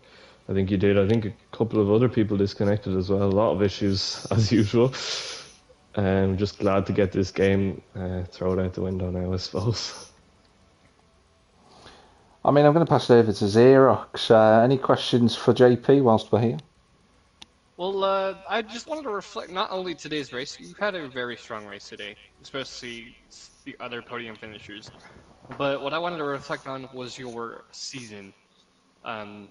you did. I think a couple of other people disconnected as well. A lot of issues as usual. Just glad to get this game thrown out the window now, I suppose. I mean, I'm going to pass it over to Xerox. Any questions for JP whilst we're here? Well, I just wanted to reflect not only today's race, you had a very strong race today, especially the other podium finishers, but what I wanted to reflect on was your season. Um,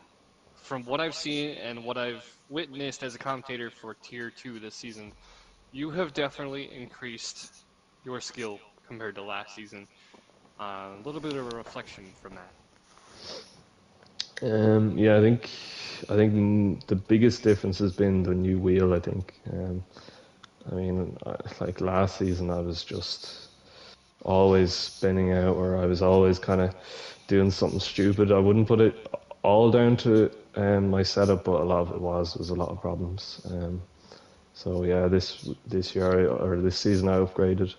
from what I've seen and what I've witnessed as a commentator for Tier 2 this season, you have definitely increased your skill compared to last season. A little bit of a reflection from that. Yeah, I think the biggest difference has been the new wheel. I think. I mean, like last season, I was just always spinning out, or I was always kind of doing something stupid. I wouldn't put it all down to my setup, but a lot of it was a lot of problems. So yeah, this year or this season I upgraded.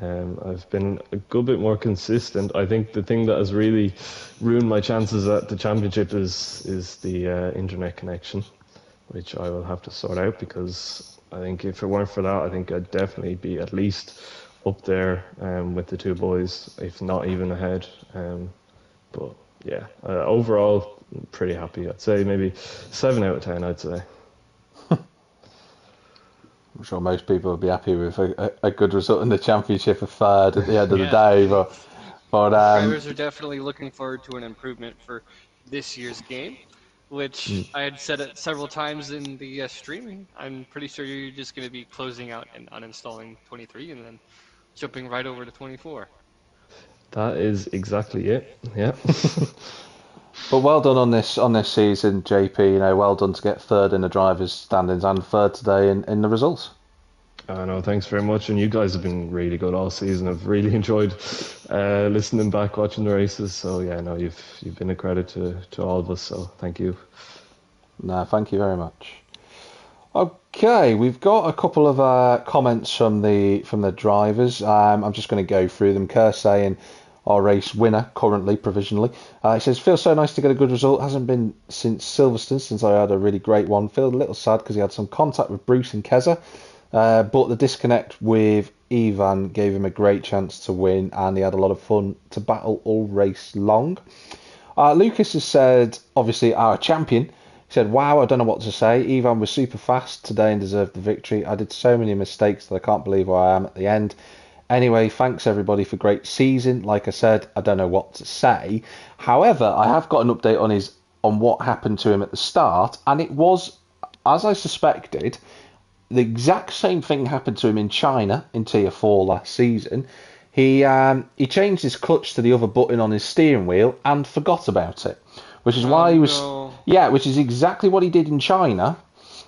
I've been a good bit more consistent. I think the thing that has really ruined my chances at the championship is the internet connection, which I will have to sort out because I think if it weren't for that, I think I'd definitely be at least up there with the two boys, if not even ahead. But yeah, overall, pretty happy. I'd say maybe 7 out of 10. I'd say. I'm sure most people would be happy with a good result in the championship, a third at the end of the Yeah, day. But drivers are definitely looking forward to an improvement for this year's game, which I had said it several times in the streaming. I'm pretty sure you're just going to be closing out and uninstalling 23 and then jumping right over to 24. That is exactly it. Yeah. but well done on this season, JP. You know, well done to get third in the drivers' standings and third today in the results. I know, thanks very much. And you guys have been really good all season. I've really enjoyed listening back, watching the races. So yeah, no, you've been a credit to all of us. So thank you. No, thank you very much. Okay, we've got a couple of comments from the drivers. I'm just going to go through them. Kerr saying our race winner currently provisionally. He says feels so nice to get a good result. Hasn't been since Silverstone since I had a really great one. Feel a little sad because he had some contact with Bruce and Keza. But the disconnect with Ivan gave him a great chance to win, and he had a lot of fun to battle all race long. Lucas has said, obviously, our champion. He said, wow, I don't know what to say. Ivan was super fast today and deserved the victory. I did so many mistakes that I can't believe where I am at the end. Anyway, thanks everybody for great season. Like I said, I don't know what to say. However, I have got an update on what happened to him at the start, and it was, as I suspected, the exact same thing happened to him in China in Tier 4 last season. He changed his clutch to the other button on his steering wheel and forgot about it, which is why he was which is exactly what he did in China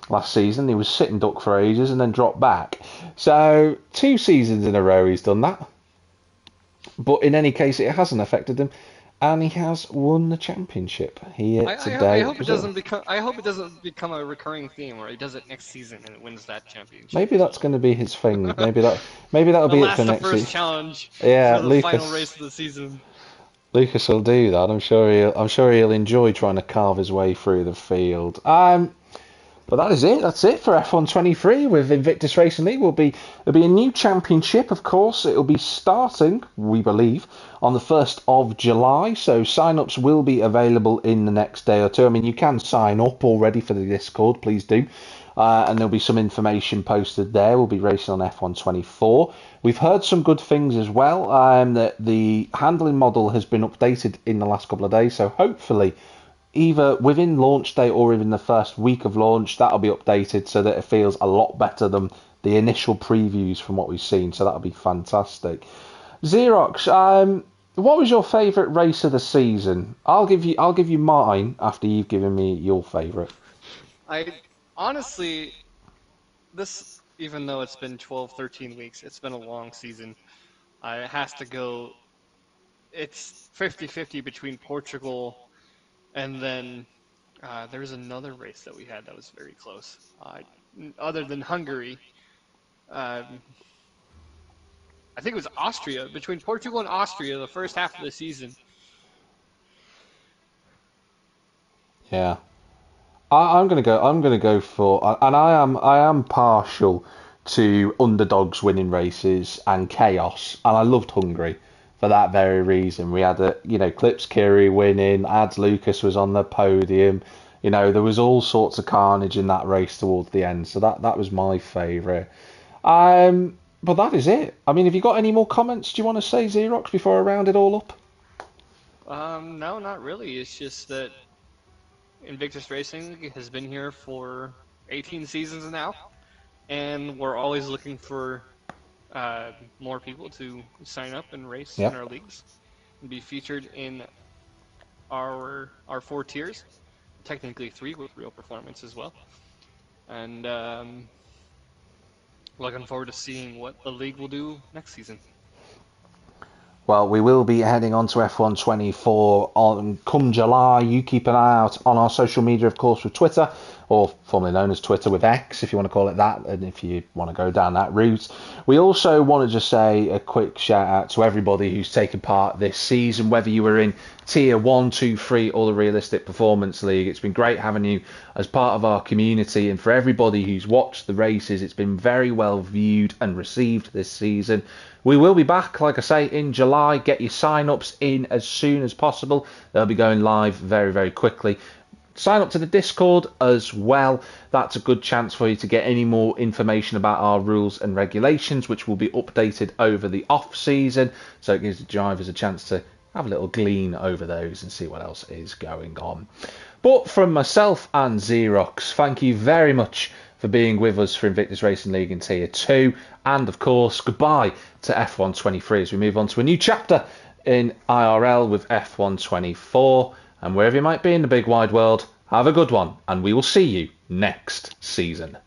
last season. He was sitting duck for ages and then dropped back. So 2 seasons in a row he's done that. But in any case, it hasn't affected him. And he has won the championship here today. I hope it doesn't become. I hope it doesn't become a recurring theme where he does it next season and wins that championship. Maybe that's going to be his thing. Maybe that'll be it for next first season. Challenge. Yeah, for the Lucas. Final race of the season. Lucas will do that. I'm sure he'll enjoy trying to carve his way through the field. But that is it. That's it for F1 23 with Invictus Racing League. There'll be a new championship, of course. It'll be starting, we believe, on the 1st of July. So sign-ups will be available in the next day or two. I mean, you can sign up already for the Discord. Please do. And there'll be some information posted there. We'll be racing on F1 24. We've heard some good things as well. That the handling model has been updated in the last couple of days. So hopefully, either within launch day or within the first week of launch, that'll be updated so that it feels a lot better than the initial previews from what we've seen. So that'll be fantastic. Xerox, what was your favourite race of the season? I'll give you mine after you've given me your favourite. Honestly, this even though it's been 12, 13 weeks, it's been a long season. It has to go. It's 50-50 between Portugal and then there's another race that we had that was very close. Other than Hungary, um, I think it was Austria. Between Portugal and Austria, the first half of the season. Yeah. I'm gonna go. I'm gonna go for, and I am partial to underdogs winning races and chaos, and I loved Hungary for that very reason. We had Clips Kiri winning, Ads Lucas was on the podium. There was all sorts of carnage in that race towards the end, so that was my favourite. But that is it. I mean, have you got any more comments do you want to say, Xerox, before I round it all up? No, not really. It's just that Invictus Racing has been here for 18 seasons now, and we're always looking for more people to sign up and race in Yep. our leagues and be featured in our 4 tiers, technically 3 with real performance as well. And looking forward to seeing what the league will do next season. Well, we will be heading on to F1 24 on come July. You keep an eye out on our social media, of course, with Twitter, or formerly known as Twitter with X, if you want to call it that, and if you want to go down that route. We also want to just say a quick shout out to everybody who's taken part this season, whether you were in Tier 1, 2, 3 or the Realistic Performance League. It's been great having you as part of our community, and for everybody who's watched the races, it's been very well viewed and received this season. We will be back, like I say, in July. Get your sign-ups in as soon as possible. They'll be going live very, very quickly. Sign up to the Discord as well. That's a good chance for you to get any more information about our rules and regulations, which will be updated over the off-season. So it gives the drivers a chance to have a little glean over those and see what else is going on. But from myself and Xerox, thank you very much for being with us for Invictus Racing League in Tier 2. And, of course, goodbye to F1 23 as we move on to a new chapter in IRL with F1 24. And wherever you might be in the big wide world, have a good one. And we will see you next season.